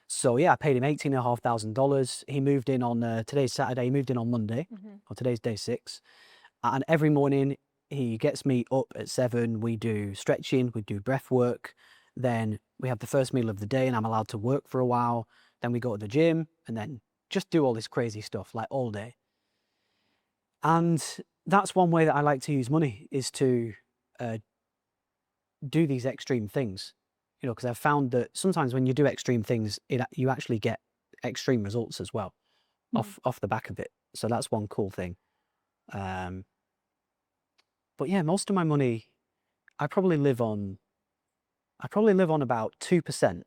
So yeah, I paid him $18,500. He moved in on, today's Saturday, he moved in on Monday, or today's day 6. And every morning he gets me up at 7, we do stretching, we do breath work. Then we have the first meal of the day and I'm allowed to work for a while. Then we go to the gym and then just do all this crazy stuff like all day. And that's one way that I like to use money, is to do these extreme things. Because I've found that sometimes when you do extreme things, you actually get extreme results as well off the back of it. So that's one cool thing. But yeah, most of my money, I probably live on about 2%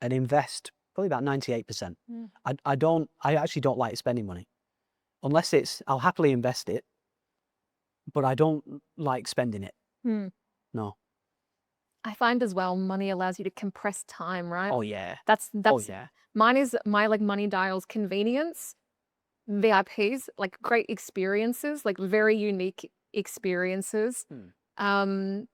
and invest probably about 98%. I actually don't like spending money unless I'll happily invest it, but I don't like spending it. No. I find as well, money allows you to compress time, right? Oh yeah. That's Oh yeah. mine is my money dials: convenience, VIPs, like great experiences, like very unique experiences, and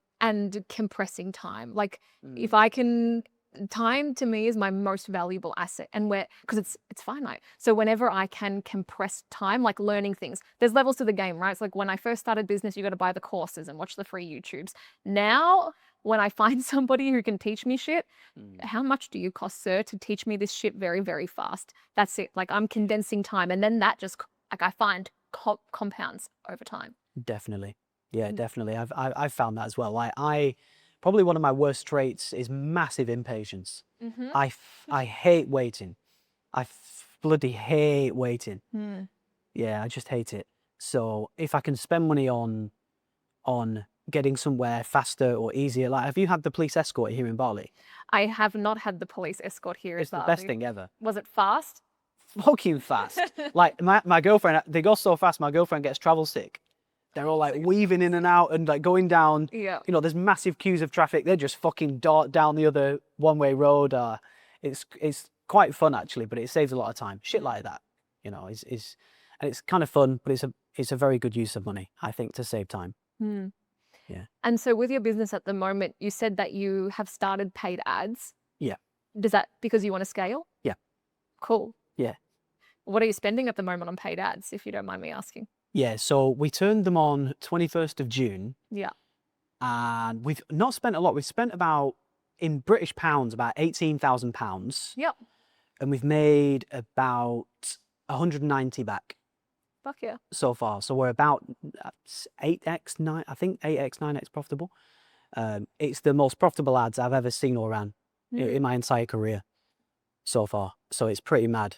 compressing time. Like if I can, time to me is my most valuable asset, and because it's finite. So whenever I can compress time, like learning things, there's levels to the game, right? It's like when I first started business, you got to buy the courses and watch the free YouTubes. Now, when I find somebody who can teach me shit, how much do you cost, sir, to teach me this shit very, very fast? That's it. Like I'm condensing time, and then that just, like, I find compounds over time. Definitely. Yeah, definitely. I've found that as well. I probably one of my worst traits is massive impatience. I hate waiting. I bloody hate waiting. Yeah, I just hate it. So if I can spend money on getting somewhere faster or easier, like, have you had the police escort here in Bali? I have not had the police escort here. It's the best thing ever. Was it fast? Fucking fast. Like my girlfriend, they go so fast, my girlfriend gets travel sick. They're all like weaving in and out and like going down. Yeah. There's massive queues of traffic. They just fucking dart down the other one-way road. It's quite fun actually, but it saves a lot of time. Shit like that, and it's kind of fun, but it's a very good use of money, I think, to save time. Yeah. And so with your business at the moment, you said that you have started paid ads. Yeah. Does that because you want to scale? Yeah. Cool. Yeah. What are you spending at the moment on paid ads, if you don't mind me asking? Yeah, so we turned them on 21st of June. Yeah. And we've not spent a lot. We've spent about, in British pounds, about £18,000. Yep. And we've made about 190 back. Fuck yeah. So far. So we're about 8x, 9, I think 8x, 9x profitable. It's the most profitable ads I've ever seen or ran in my entire career so far. So it's pretty mad.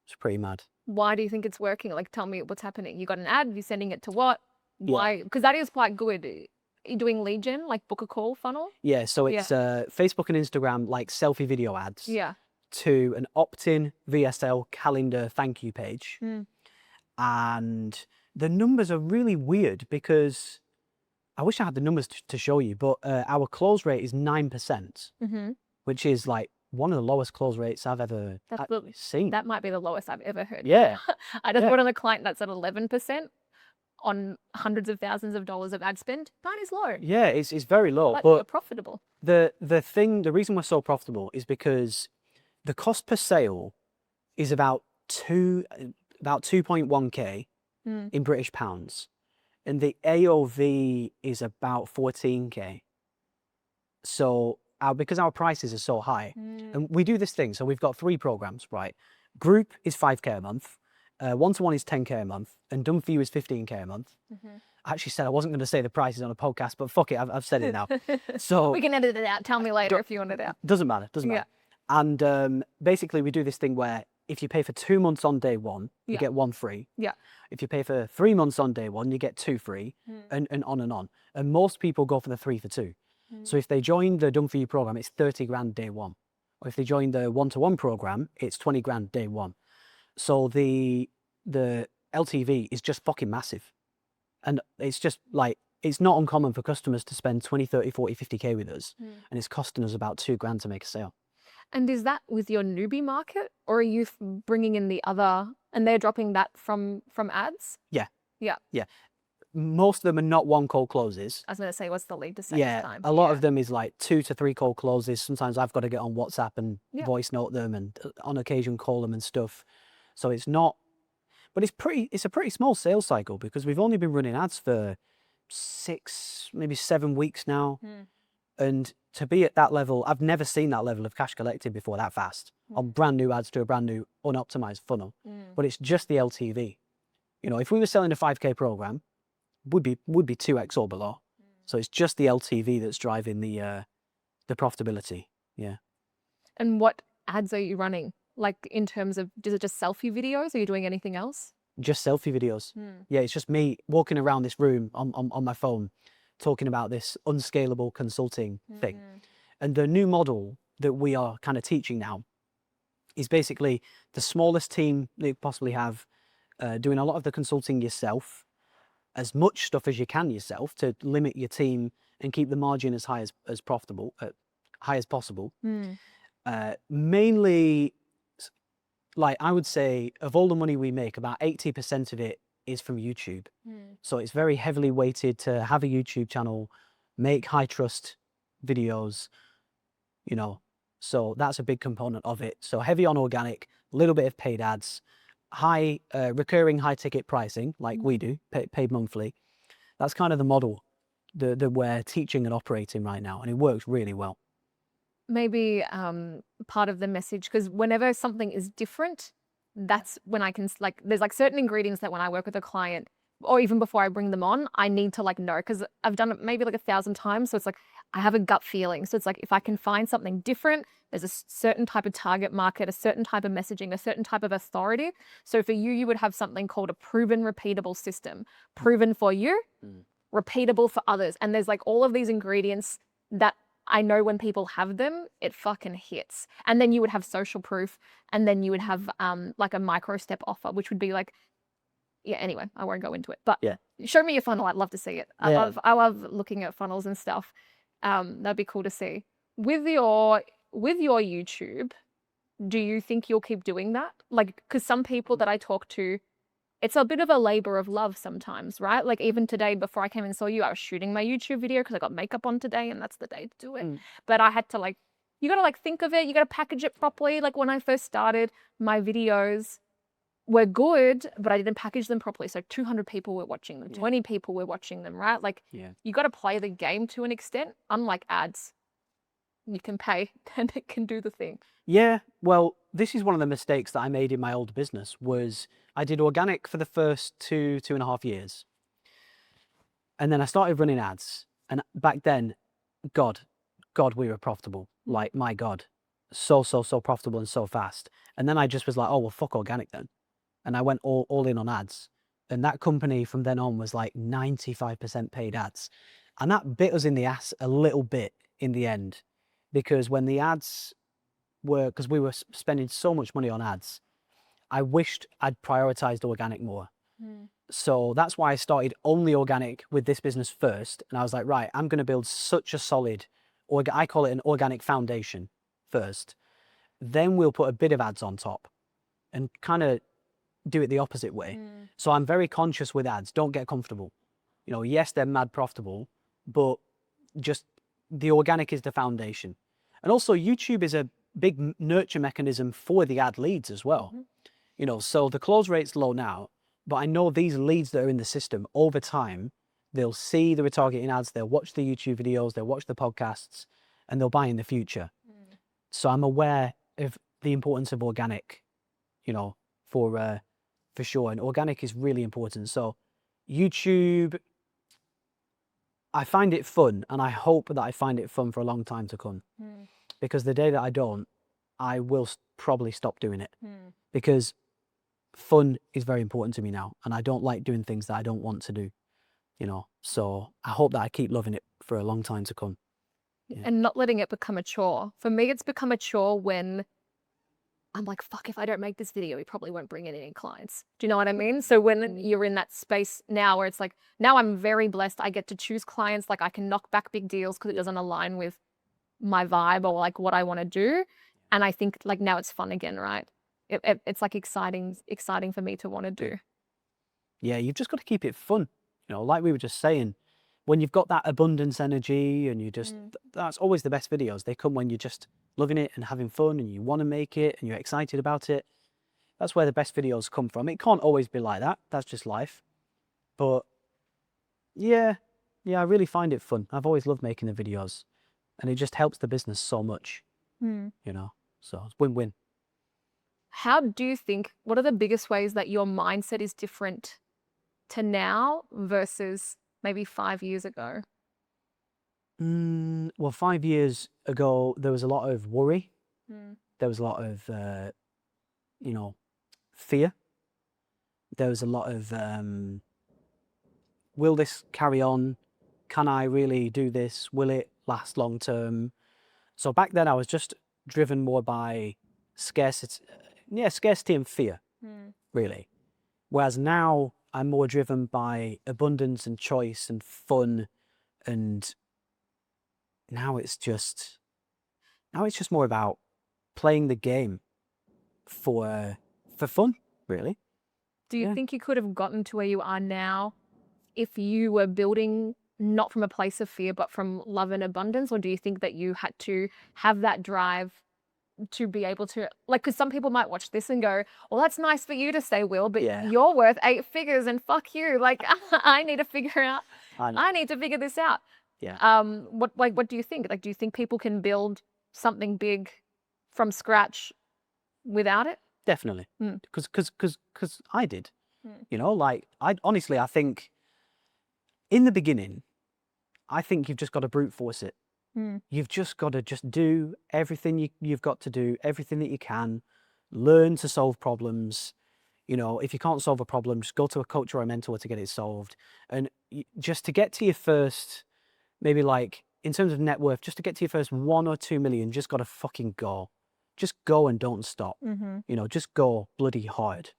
It's pretty mad. Why do you think it's working? Like, tell me what's happening. You got an ad, you're sending it to what? Why? Because that is quite good. Are you doing lead gen, like book a call funnel? Yeah, so it's Facebook and Instagram, like selfie video ads. Yeah. To an opt-in VSL calendar thank you page. And the numbers are really weird because I wish I had the numbers to show you, but our close rate is 9%, which is like one of the lowest close rates I've ever seen. That might be the lowest I've ever heard. Yeah. I just brought on a client that's at 11% on hundreds of thousands of dollars of ad spend. That is low. Yeah, it's very low. But you're profitable. The reason we're so profitable is because the cost per sale is about 2.1k in British pounds, and the AOV is about 14k. So because our prices are so high, and we do this thing, so we've got 3 programs, right? Group is 5k a month, One-to-one is 10K a month, and done for you is 15K a month. Mm-hmm. I actually said I wasn't going to say the prices on a podcast, but fuck it, I've said it now. So We can edit it out. Tell me later if you want it out. doesn't matter. Yeah. And basically, we do this thing where if you pay for 2 months on day one, you Yeah. get one free. Yeah. If you pay for 3 months on day one, you get 2 free, and on and on. And most people go for the 3 for 2. So if they join the Done For You program, it's 30 grand day one. Or if they join the one-to-one program, it's 20 grand day one. So the LTV is just fucking massive. And it's just like, it's not uncommon for customers to spend 20, 30, 40, 50K with us. And it's costing us about 2 grand to make a sale. And is that with your newbie market, or are you bringing in the other, and they're dropping that from ads? Yeah. Yeah. Yeah. Most of them are not one cold closes. I was going to say, what's the lead to sales time? A lot of them is like 2 to 3 cold closes. Sometimes I've got to get on WhatsApp and voice note them, and on occasion call them and stuff. So it's not, but it's a pretty small sales cycle, because we've only been running ads for 6, maybe 7 weeks now. And to be at that level, I've never seen that level of cash collected before that fast on brand new ads to a brand new unoptimized funnel. But it's just the LTV. You know, if we were selling a 5K program, would be 2x or below. So it's just the LTV that's driving the profitability. Yeah. And what ads are you running? Like, in terms of, is it just selfie videos? Are you doing anything else? Just selfie videos. Yeah, it's just me walking around this room on my phone, talking about this Unscalable Consulting thing. And the new model that we are kind of teaching now is basically the smallest team that you possibly have, doing a lot of the consulting yourself, as much stuff as you can yourself to limit your team and keep the margin as high as possible. Mainly, like, I would say, of all the money we make, about 80% of it is from YouTube. So it's very heavily weighted to have a YouTube channel, make high trust videos, you know, so that's a big component of it. So heavy on organic, a little bit of paid ads, high recurring high ticket pricing, like we do, paid monthly. That's kind of the model that we're teaching and operating right now, and it works really well. Maybe part of the message, because whenever something is different, that's when I can, like, there's like certain ingredients that when I work with a client, or even before I bring them on, I need to like know, because I've done it maybe like 1,000 times. So it's like, I have a gut feeling. So it's like, if I can find something different, there's a certain type of target market, a certain type of messaging, a certain type of authority. So for you, you would have something called a proven repeatable system, proven for you, repeatable for others. And there's like all of these ingredients that I know when people have them, it fucking hits. And then you would have social proof, and then you would have like a micro step offer, which would be like, yeah, anyway, I won't go into it, but show me your funnel. I'd love to see it. I love looking at funnels and stuff. That'd be cool to see. With your YouTube, do you think you'll keep doing that? Like, because some people that I talk to, it's a bit of a labor of love sometimes, right? Like, even today, before I came and saw you, I was shooting my YouTube video because I got makeup on today, and that's the day to do it. But I had to, like, you got to like think of it. You got to package it properly. Like, when I first started, my videos were good, but I didn't package them properly. So 200 people were watching them, 20 people were watching them, right? Like, you got to play the game to an extent, unlike ads. You can pay and it can do the thing. Yeah, well, this is one of the mistakes that I made in my old business. Was I did organic for the first 2.5 years. And then I started running ads. And back then, God, we were profitable. Like, my God, so profitable and so fast. And then I just was like, oh, well, fuck organic then. And I went all in on ads. And that company from then on was like 95% paid ads. And that bit us in the ass a little bit in the end. Because when the ads were, because we were spending so much money on ads, I wished I'd prioritized organic more. So that's why I started only organic with this business first. And I was like, right, I'm going to build such a solid, I call it an organic foundation first. Then we'll put a bit of ads on top and kind of do it the opposite way. So I'm very conscious with ads. Don't get comfortable. You know, yes, they're mad profitable, but just the organic is the foundation. And also YouTube is a big nurture mechanism for the ad leads as well. You know, so the close rate's low now, but I know these leads that are in the system over time, they'll see the retargeting ads, they'll watch the YouTube videos, they'll watch the podcasts, and they'll buy in the future. So I'm aware of the importance of organic, you know, for for sure. And organic is really important. So YouTube, I find it fun, and I hope that I find it fun for a long time to come. Because the day that I don't, I will probably stop doing it. Because fun is very important to me now, and I don't like doing things that I don't want to do, you know. So I hope that I keep loving it for a long time to come. Yeah. And not letting it become a chore. For me, it's become a chore when I'm like, fuck, if I don't make this video, we probably won't bring in any clients. Do you know what I mean? So when you're in that space now where it's like, now I'm very blessed. I get to choose clients. Like I can knock back big deals because it doesn't align with my vibe or like what I want to do. And I think like now it's fun again, right? It's like exciting for me to want to do. Yeah, you've just got to keep it fun. You know, like we were just saying, when you've got that abundance energy and you just, that's always the best videos. They come when you're just loving it and having fun and you want to make it and you're excited about it. That's where the best videos come from. It can't always be like that. That's just life. But yeah, I really find it fun. I've always loved making the videos, and it just helps the business so much, you know, so it's win-win. How do you think, what are the biggest ways that your mindset is different to now versus maybe 5 years ago? Well, 5 years ago, there was a lot of worry. There was a lot of, you know, fear. There was a lot of, will this carry on? Can I really do this? Will it last long term? So back then I was just driven more by scarcity and fear, really. Whereas now I'm more driven by abundance and choice and fun, and now it's just more about playing the game for fun, really. Do you think you could have gotten to where you are now if you were building not from a place of fear, but from love and abundance? Or do you think that you had to have that drive to be able to, like, because some people might watch this and go, well, that's nice for you to say, Will, but you're worth 8 figures and fuck you. Like, I need to figure this out. Yeah. What do you think? Like, do you think people can build something big from scratch without it? Definitely. Because I did, you know, like I think in the beginning, I think you've just got to brute force it. You've just got to just do everything you've got to do, everything that you can, learn to solve problems. You know, if you can't solve a problem, just go to a coach or a mentor to get it solved. And just to get to your first, maybe like in terms of net worth, just to get to your first 1 or 2 million, just got to fucking go. Just go and don't stop. You know, just go bloody hard.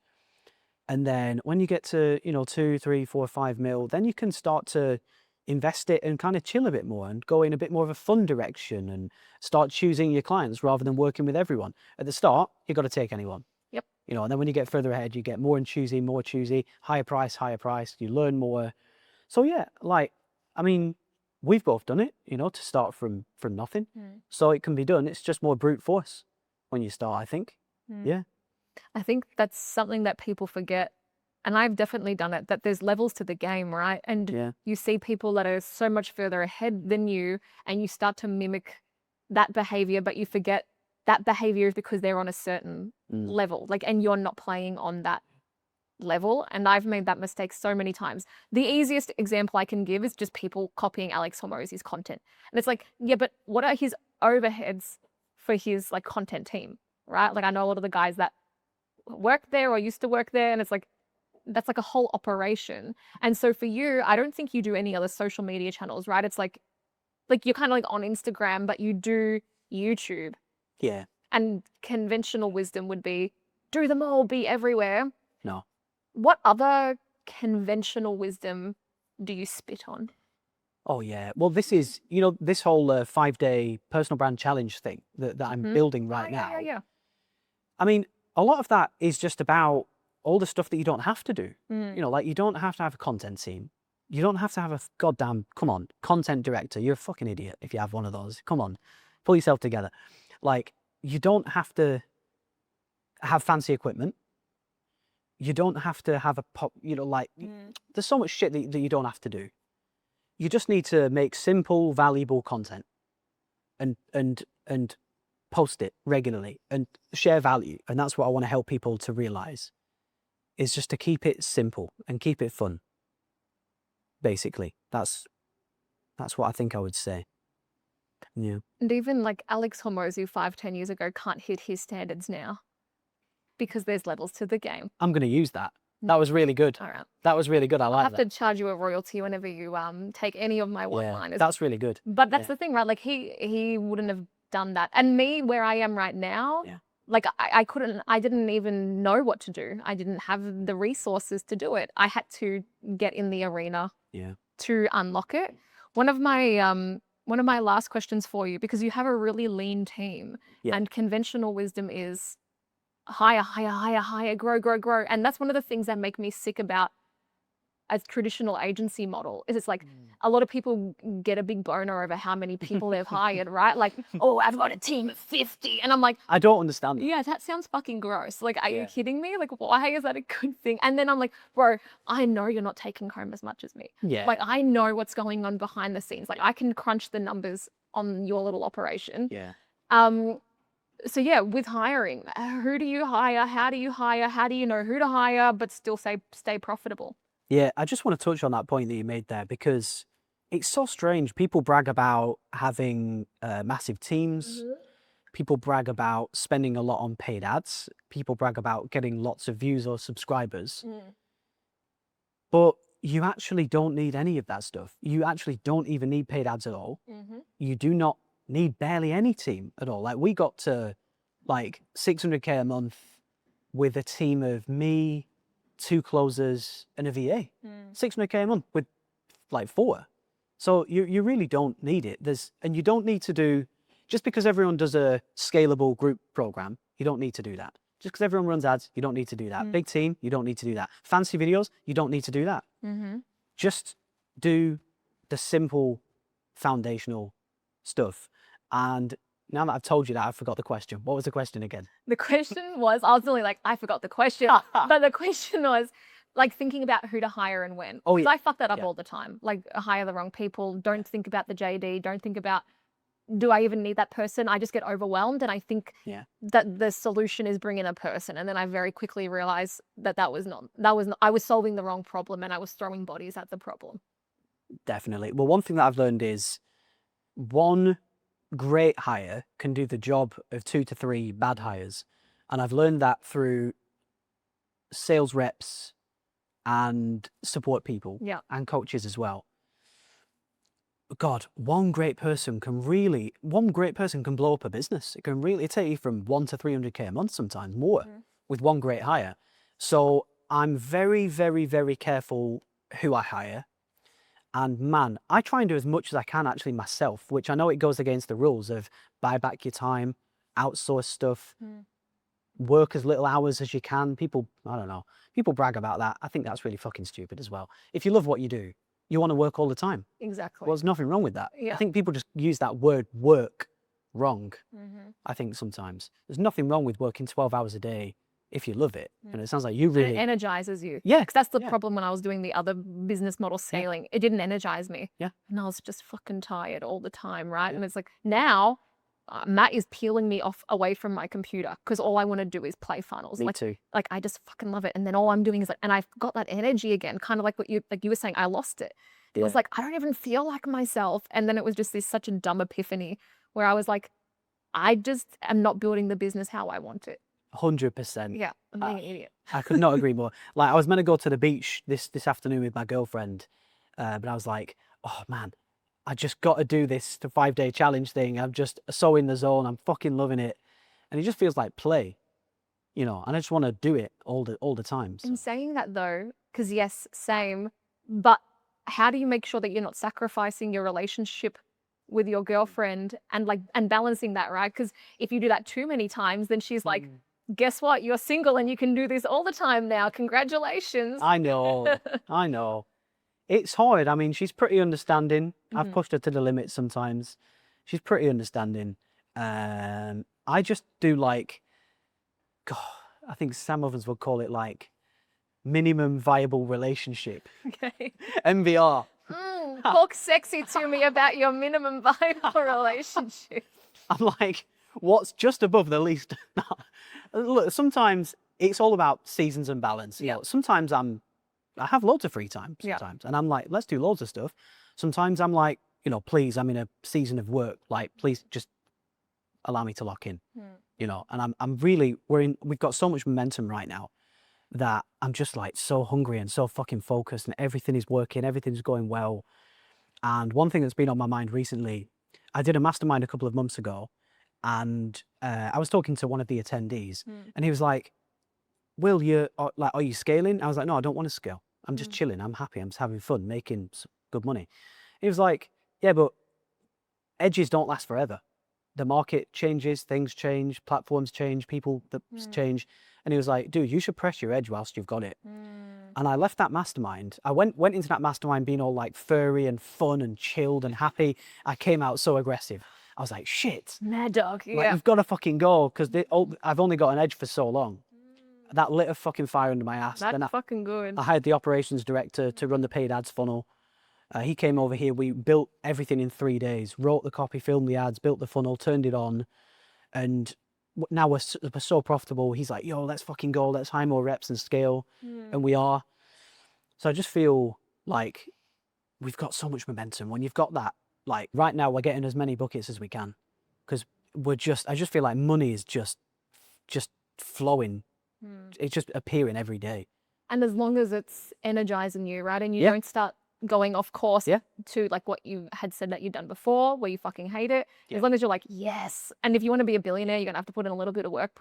And then when you get to, you know, 2, 3, 4, 5 mil, then you can start to invest it and kind of chill a bit more and go in a bit more of a fun direction and start choosing your clients rather than working with everyone. At the start, you've got to take anyone. Yep. You know, and then when you get further ahead, you get more choosy, higher price, you learn more. So yeah, like, I mean, we've both done it, you know, to start from nothing. So it can be done. It's just more brute force when you start, I think. Yeah. I think that's something that people forget. And I've definitely done it, that there's levels to the game, right? And you see people that are so much further ahead than you, and you start to mimic that behavior, but you forget that behavior is because they're on a certain level, like, and you're not playing on that level. And I've made that mistake so many times. The easiest example I can give is just people copying Alex Hormozi's content. And it's like, yeah, but what are his overheads for his like content team, right? Like I know a lot of the guys that work there or used to work there, and it's like, that's like a whole operation. And so for you, I don't think you do any other social media channels, right? It's like you're kind of like on Instagram, but you do YouTube. Yeah. And conventional wisdom would be do them all, be everywhere. No. What other conventional wisdom do you spit on? Oh yeah. Well, this is, you know, this whole 5-day personal brand challenge thing that I'm building right now. Yeah. I mean, a lot of that is just about all the stuff that you don't have to do. You know, like you don't have to have a content team. You don't have to have a goddamn, come on, content director. You're a fucking idiot if you have one of those. Come on, pull yourself together. Like, you don't have to have fancy equipment. You don't have to have a pop, you know, like, there's so much shit that you don't have to do. You just need to make simple, valuable content and post it regularly and share value. And that's what I want to help people to realize. is just to keep it simple and keep it fun. Basically, that's what I think I would say. Yeah. And even like Alex Hormozy 5-10 years ago can't hit his standards now because there's levels to the game. I'm going to use that. That was really good. All right. That was really good. I I'll like have that. to charge you a royalty whenever you take any of my one-liners. That's really good. But that's the thing, right? Like he wouldn't have done that. And me, where I am right now, like I didn't even know what to do. I didn't have the resources to do it. I had to get in the arena to unlock it. One of my last questions for you, because you have a really lean team and conventional wisdom is hire, grow. And that's one of the things that make me sick about a traditional agency model is it's like a lot of people get a big boner over how many people they've hired, right? Like, oh, I've got a team of 50. And I'm like, I don't understand that. Yeah, that sounds fucking gross. Like, are you kidding me? Like, why is that a good thing? And then I'm like, bro, I know you're not taking home as much as me. Yeah. Like, I know what's going on behind the scenes. Like, I can crunch the numbers on your little operation. Yeah. So yeah, with hiring, who do you hire? How do you hire? How do you know who to hire, but still stay profitable? Yeah, I just want to touch on that point that you made there because it's so strange. People brag about having massive teams. People brag about spending a lot on paid ads. People brag about getting lots of views or subscribers. But you actually don't need any of that stuff. You actually don't even need paid ads at all. You do not need barely any team at all. Like we got to like 600K a month with a team of me, 2 closers and a VA. 600K a month with like 4. So you really don't need it. And you don't need to do, just because everyone does a scalable group program, you don't need to do that. Just because everyone runs ads, you don't need to do that. Big team, you don't need to do that. Fancy videos, you don't need to do that. Just do the simple foundational stuff. And now that I've told you that, I forgot the question. What was the question again? The question was, I was only like, I forgot the question. But the question was like thinking about who to hire and when. Oh, yeah. I fuck that up all the time. Like hire the wrong people. Don't think about the JD. Don't think about, do I even need that person? I just get overwhelmed and I think that the solution is bring in a person. And then I very quickly realized that I was solving the wrong problem and I was throwing bodies at the problem. Definitely. Well, one thing that I've learned is one great hire can do the job of 2 to 3 bad hires. And I've learned that through sales reps and support people and coaches as well. God, one great person can blow up a business. It can really take you from 1 to 300K a month, sometimes more, with one great hire. So I'm very, very, very careful who I hire. And man, I try and do as much as I can actually myself, which I know it goes against the rules of buy back your time, outsource stuff, work as little hours as you can. People brag about that. I think that's really fucking stupid as well. If you love what you do, you want to work all the time. Exactly. Well, there's nothing wrong with that. Yeah. I think people just use that word work wrong. I think sometimes there's nothing wrong with working 12 hours a day if you love it. And it sounds like you really... It energizes you. Yeah. Because that's the problem when I was doing the other business model scaling. It didn't energize me. Yeah. And I was just fucking tired all the time, right? And it's like now Matt is peeling me away from my computer because all I want to do is play funnels. Me too. Like I just fucking love it. And then all I'm doing is like, and I've got that energy again, kind of like what you were saying, I lost it. It was like, I don't even feel like myself. And then it was just such a dumb epiphany where I was like, I just am not building the business how I want it. 100%. Yeah, I'm being an idiot. I could not agree more. Like I was meant to go to the beach this afternoon with my girlfriend, but I was like, oh man, I just got to do this 5-day challenge thing. I'm just so in the zone. I'm fucking loving it, and it just feels like play, you know. And I just want to do it all the time. So. In saying that though, because yes, same, but how do you make sure that you're not sacrificing your relationship with your girlfriend and balancing that, right? Because if you do that too many times, then she's like, guess what? You're single and you can do this all the time now. Congratulations. I know. I know. It's hard. I mean, she's pretty understanding. I've pushed her to the limit sometimes. She's pretty understanding. I just do like, God, I think Sam Ovens would call it like minimum viable relationship. Okay. MVR. Talk sexy to me about your minimum viable relationship. I'm like, what's just above the least? Look, sometimes it's all about seasons and balance. You Yeah. know, sometimes I have loads of free time Yeah. sometimes, and I'm like, let's do loads of stuff. Sometimes I'm like, you know, please, I'm in a season of work. Like, please just allow me to lock in. You know, and I'm really, we've got so much momentum right now that I'm just like so hungry and so fucking focused, and everything is working, everything's going well. And one thing that's been on my mind recently, I did a mastermind a couple of months ago, and I was talking to one of the attendees, and he was like, Will, are you scaling? I was like, no, I don't want to scale. I'm just chilling. I'm happy. I'm just having fun, making good money. He was like, yeah, but edges don't last forever. The market changes, things change, platforms change, people change. And he was like, dude, you should press your edge whilst you've got it. And I left that mastermind. I went into that mastermind being all like furry and fun and chilled and happy. I came out so aggressive. I was like, shit. Mad dog. Like, Yeah. we've got to fucking go, because I've only got an edge for so long. That lit a fucking fire under my ass. That's Then fucking good. I hired the operations director to run the paid ads funnel. He came over here. We built everything in 3 days, wrote the copy, filmed the ads, built the funnel, turned it on. And now we're so profitable. He's like, yo, let's fucking go. Let's hire more reps and scale. And we are. So I just feel like we've got so much momentum. When you've got that, like right now, we're getting as many buckets as we can, because I just feel like money is just flowing. It's just appearing every day. And as long as it's energizing you, right? And you Yeah. don't start going off course Yeah. to like what you had said that you'd done before, where you fucking hate it. Yeah. As long as you're like, yes. And if you want to be a billionaire, you're going to have to put in a little bit of work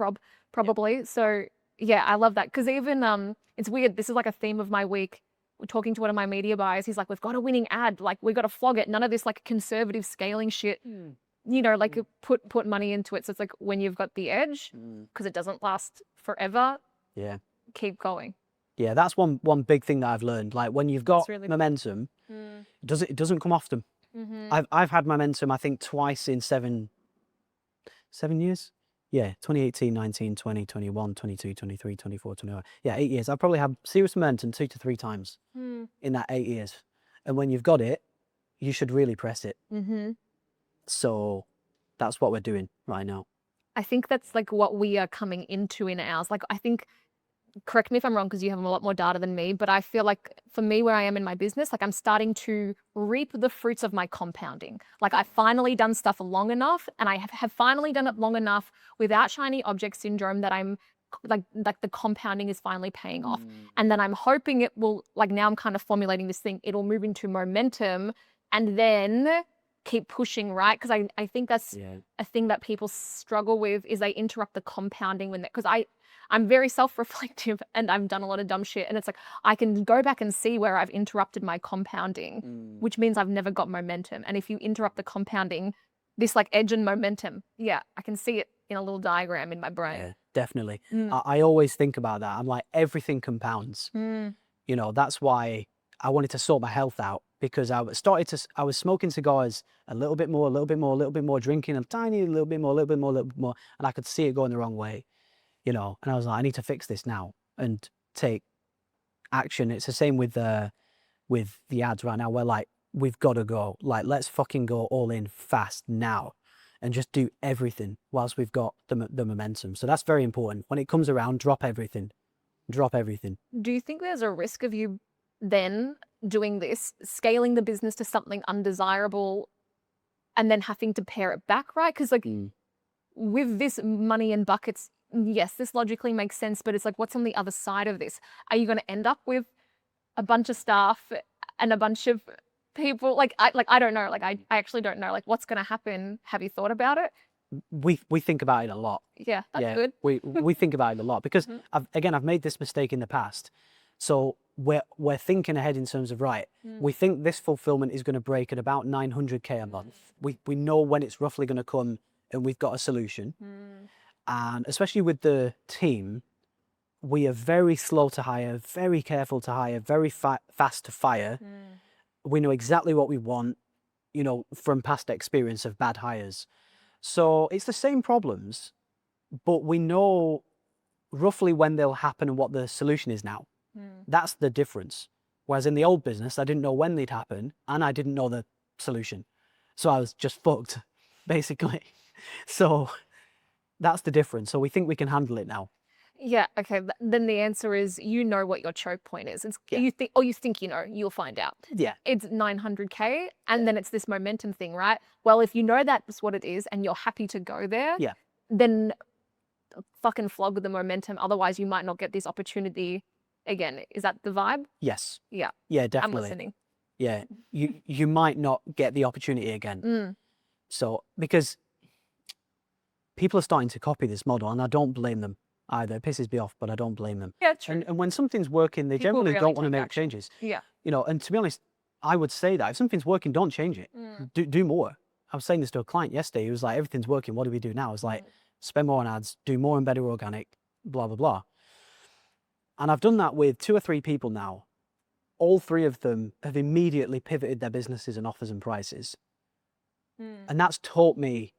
probably. So yeah, I love that. Because even, it's weird. This is like a theme of my week. We're talking to one of my media buyers. He's like, we've got a winning ad. Like, we got to flog it. None of this like conservative scaling shit. You know, like put money into it. So it's like when you've got the edge, because it doesn't last forever. Yeah. Keep going. Yeah, that's one big thing that I've learned. Like, when you've got really momentum, it doesn't come often. I've had momentum, I think, twice in 7 years. Yeah, 2018, 19, 20, 21, 22, 23, 24, 25. Yeah, 8 years. I've probably had serious momentum 2 to 3 times in that 8 years. And when you've got it, you should really press it. So that's what we're doing right now. I think that's like what we are coming into in ours. Like, I think, correct me if I'm wrong, because you have a lot more data than me, but I feel like for me, where I am in my business, like I'm starting to reap the fruits of my compounding. Like, I've finally done stuff long enough, and I have finally done it long enough without shiny object syndrome, that I'm like the compounding is finally paying off. And then I'm hoping it will, like, now I'm kind of formulating this thing, it'll move into momentum and then keep pushing, right? Because I think that's a thing that people struggle with, is they interrupt the compounding when because I'm very self-reflective, and I've done a lot of dumb shit, and it's like I can go back and see where I've interrupted my compounding, which means I've never got momentum. And if you interrupt the compounding, this like edge and momentum, I can see it in a little diagram in my brain. Yeah, definitely. I always think about that. I'm like, everything compounds. You know, that's why I wanted to sort my health out, because I was smoking cigars a little bit more, drinking a tiny little bit more, and I could see it going the wrong way, you know. And I was like, I need to fix this now and take action. It's the same with the ads right now. We're like, we've got to go. Like, let's fucking go all in fast now, and just do everything whilst we've got the momentum. So that's very important. When it comes around, drop everything. Do you think there's a risk of you then doing this, scaling the business to something undesirable, and then having to pare it back, right? Because like with this money in buckets, yes, this logically makes sense, but it's like, what's on the other side of this? Are you going to end up with a bunch of staff and a bunch of people? Like I don't know. Like I actually don't know. Like, what's going to happen? Have you thought about it? We think about it a lot. Yeah, that's good. We think about it a lot, because I've made this mistake in the past. So we're thinking ahead in terms of, right, we think this fulfillment is going to break at about 900K a month. We know when it's roughly going to come, and we've got a solution. And especially with the team, we are very slow to hire, very careful to hire, very fast to fire. We know exactly what we want, you know, from past experience of bad hires. So it's the same problems, but we know roughly when they'll happen and what the solution is now. That's the difference. Whereas in the old business, I didn't know when they'd happen, and I didn't know the solution. So I was just fucked, basically. So that's the difference. So we think we can handle it now. Yeah. Okay. Then the answer is you know what your choke point is. It's Yeah. you think you know. You'll find out. Yeah. It's 900K, and then it's this momentum thing, right? Well, if you know that's what it is, and you're happy to go there, Yeah. then fucking flog the momentum. Otherwise, you might not get this opportunity again. Is that the vibe? Yes. Yeah. Yeah, I'm definitely. listening. Yeah. You might not get the opportunity again. Mm. So, because people are starting to copy this model, and I don't blame them either. It pisses me off, but I don't blame them. Yeah, true. And when something's working, they People generally really don't want to take make action. changes. Yeah. You know, and to be honest, I would say that if something's working, don't change it. Do more. I was saying this to a client yesterday. He was like, everything's working. What do we do now? I was like, spend more on ads, do more and better organic, blah, blah, blah. And I've done that with 2 or 3 people now. All 3 of them have immediately pivoted their businesses and offers and prices. And that's taught me,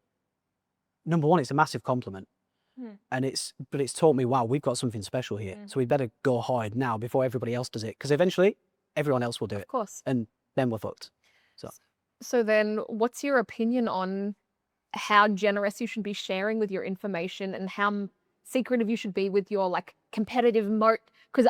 number one, it's a massive compliment. And it's taught me, wow, we've got something special here. So we better go hard now before everybody else does it. Because eventually everyone else will do it. Of course. And then we're fucked. So then what's your opinion on how generous you should be sharing with your information and how secretive you should be with your like competitive moat? Because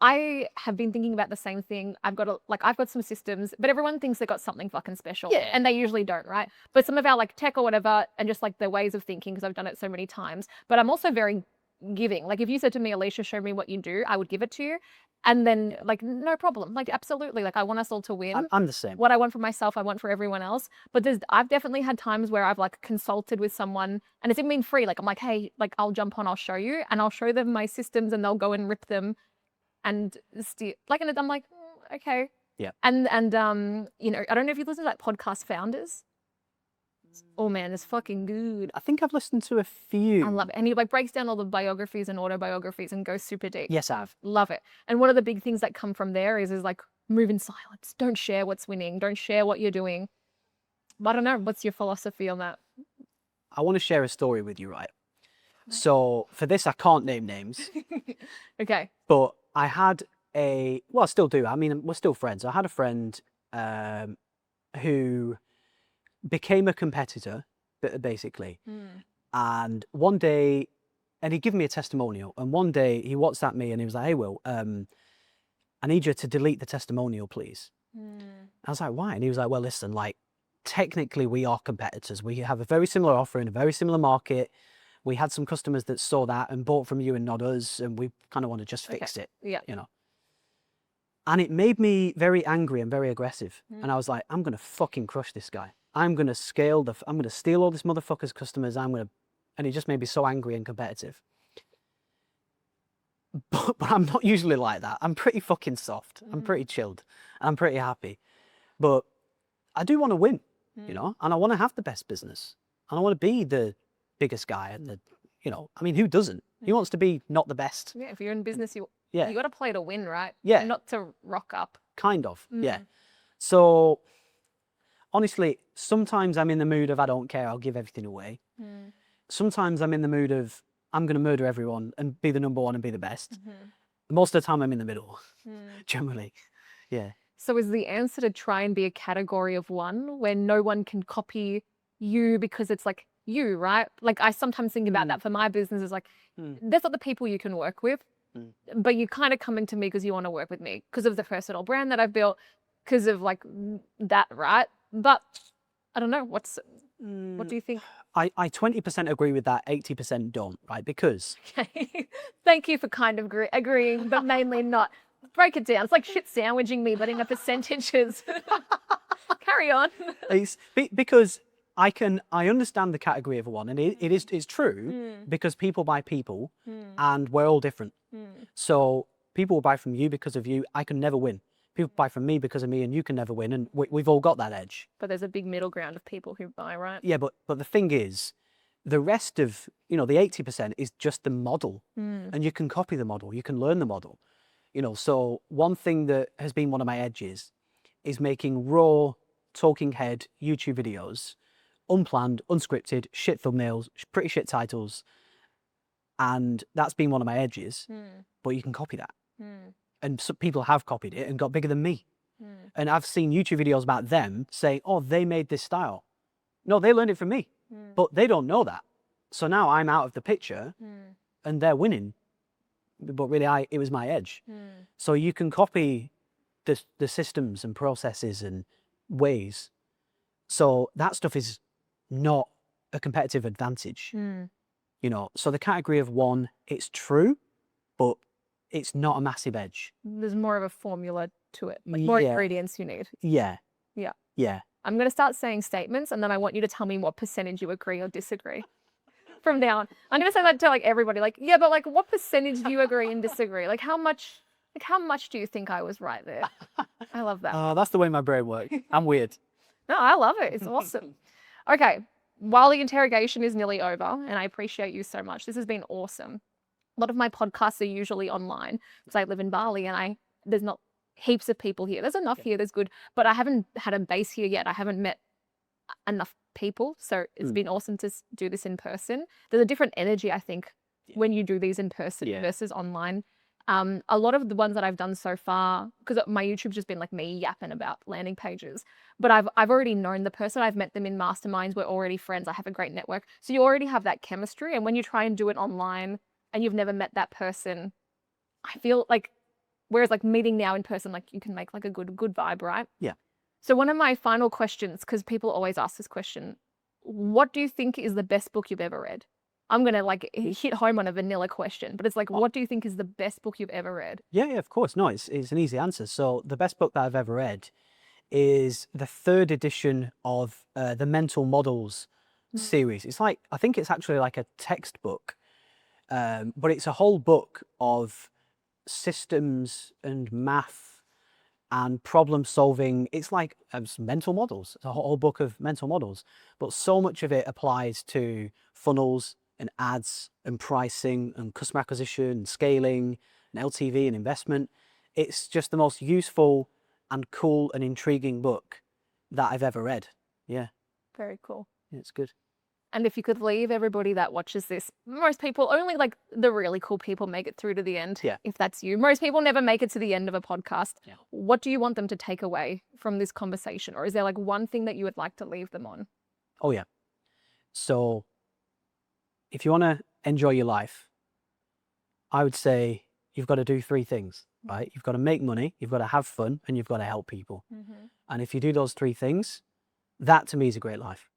I have been thinking about the same thing. I've got some systems, but everyone thinks they got something fucking special. Yeah. And they usually don't, right? But some of our like tech or whatever, and just like the ways of thinking, because I've done it so many times. But I'm also very giving. Like if you said to me, Alicia, show me what you do, I would give it to you. And then like, no problem. Like absolutely. Like I want us all to win. I'm the same. What I want for myself, I want for everyone else. But I've definitely had times where I've like consulted with someone and it's even been free. Like I'm like, hey, like I'll jump on, I'll show you, and I'll show them my systems and they'll go and rip them and steal. Like, and I'm like, okay. Yeah. And you know, I don't know if you listen to like podcast Founders. Oh man, it's fucking good. I think I've listened to a few. I love it. And he like breaks down all the biographies and autobiographies and goes super deep. Yes, I've. Love it. And one of the big things that come from there is like move in silence. Don't share what's winning. Don't share what you're doing. But I don't know. What's your philosophy on that? I want to share a story with you, right? So for this, I can't name names. Okay. But I had well, I still do. I mean, we're still friends. I had a friend who became a competitor, basically. And one day, and he'd given me a testimonial, and one day he WhatsApped me and he was like, hey, Will, I need you to delete the testimonial, please. I was like, why? And he was like, well, listen, like, technically we are competitors. We have a very similar offer in a very similar market. We had some customers that saw that and bought from you and not us, and we kind of want to just fix it, you know. And it made me very angry and very aggressive. And I was like, I'm going to fucking crush this guy. I'm going to I'm going to steal all this motherfucker's customers. And it just made me so angry and competitive. But I'm not usually like that. I'm pretty fucking soft. I'm pretty chilled. I'm pretty happy. But I do want to win, you know, and I want to have the best business. And I want to be the biggest guy and you know, I mean, who doesn't? Who wants to be not the best? Yeah, if you're in business, you Yeah. got to play to win, right? Yeah. Not to rock up. Kind of, yeah. So honestly, sometimes I'm in the mood of I don't care, I'll give everything away. Sometimes I'm in the mood of I'm going to murder everyone and be the number one and be the best. Most of the time I'm in the middle, generally, yeah. So is the answer to try and be a category of one where no one can copy you because it's like you, right? Like I sometimes think about that for my business is like, there's other people you can work with, but you kind of coming to me because you want to work with me because of the personal brand that I've built, because of like that, right? But I don't know, what do you think? I 20% agree with that, 80% don't, right? Because... Okay. Thank you for kind of agreeing, but mainly not. Break it down. It's like shit sandwiching me, but in the percentages. Carry on. It's because I understand the category of one, and it's true because people buy people and we're all different. So people will buy from you because of you. I can never win. People buy from me because of me, and you can never win, and we've all got that edge. But there's a big middle ground of people who buy, right? Yeah, but the thing is, the rest of, you know, the 80% is just the model, and you can copy the model, you can learn the model, you know. So one thing that has been one of my edges is making raw, talking head YouTube videos, unplanned, unscripted, shit thumbnails, pretty shit titles, and that's been one of my edges. But you can copy that. And some people have copied it and got bigger than me. And I've seen YouTube videos about them saying, oh, they made this style. No, they learned it from me, but they don't know that. So now I'm out of the picture and they're winning but really it was my edge. So you can copy the systems and processes and ways. So that stuff is not a competitive advantage, you know. So the category of one, it's true, but it's not a massive edge. There's more of a formula to it, like more ingredients you need. Yeah. Yeah. Yeah. I'm going to start saying statements, and then I want you to tell me what percentage you agree or disagree. From now on, I'm going to say that to like everybody. Like, yeah, but like, what percentage do you agree and disagree? Like, how much do you think I was right there? I love that. Oh, that's the way my brain works. I'm weird. No, I love it. It's awesome. Okay, while the interrogation is nearly over, and I appreciate you so much, this has been awesome. A lot of my podcasts are usually online because I live in Bali, and there's not heaps of people here. There's enough here, there's good, but I haven't had a base here yet. I haven't met enough people, so it's been awesome to do this in person. There's a different energy, I think, when you do these in person versus online. A lot of the ones that I've done so far, because my YouTube's just been like me yapping about landing pages, but I've already known the person. I've met them in masterminds. We're already friends. I have a great network. So you already have that chemistry. And when you try and do it online and you've never met that person, I feel like, whereas like meeting now in person, like you can make like a good vibe, right? Yeah. So one of my final questions, because people always ask this question, what do you think is the best book you've ever read? I'm going to like hit home on a vanilla question, but it's like, what do you think is the best book you've ever read? Yeah, of course. No, it's an easy answer. So the best book that I've ever read is the 3rd edition of the Mental Models series. It's like, I think it's actually like a textbook, but it's a whole book of systems and math and problem solving. It's like mental models. It's a whole book of mental models, but so much of it applies to funnels and ads and pricing and customer acquisition and scaling and LTV and investment. It's just the most useful and cool and intriguing book that I've ever read. Yeah. Very cool. Yeah, it's good. And if you could leave everybody that watches this, most people, only like the really cool people make it through to the end. Yeah. If that's you. Most people never make it to the end of a podcast. Yeah. What do you want them to take away from this conversation? Or is there like one thing that you would like to leave them on? Oh, yeah. So if you want to enjoy your life, I would say you've got to do 3 things, right? You've got to make money, you've got to have fun, and you've got to help people. And if you do those 3 things, that to me is a great life.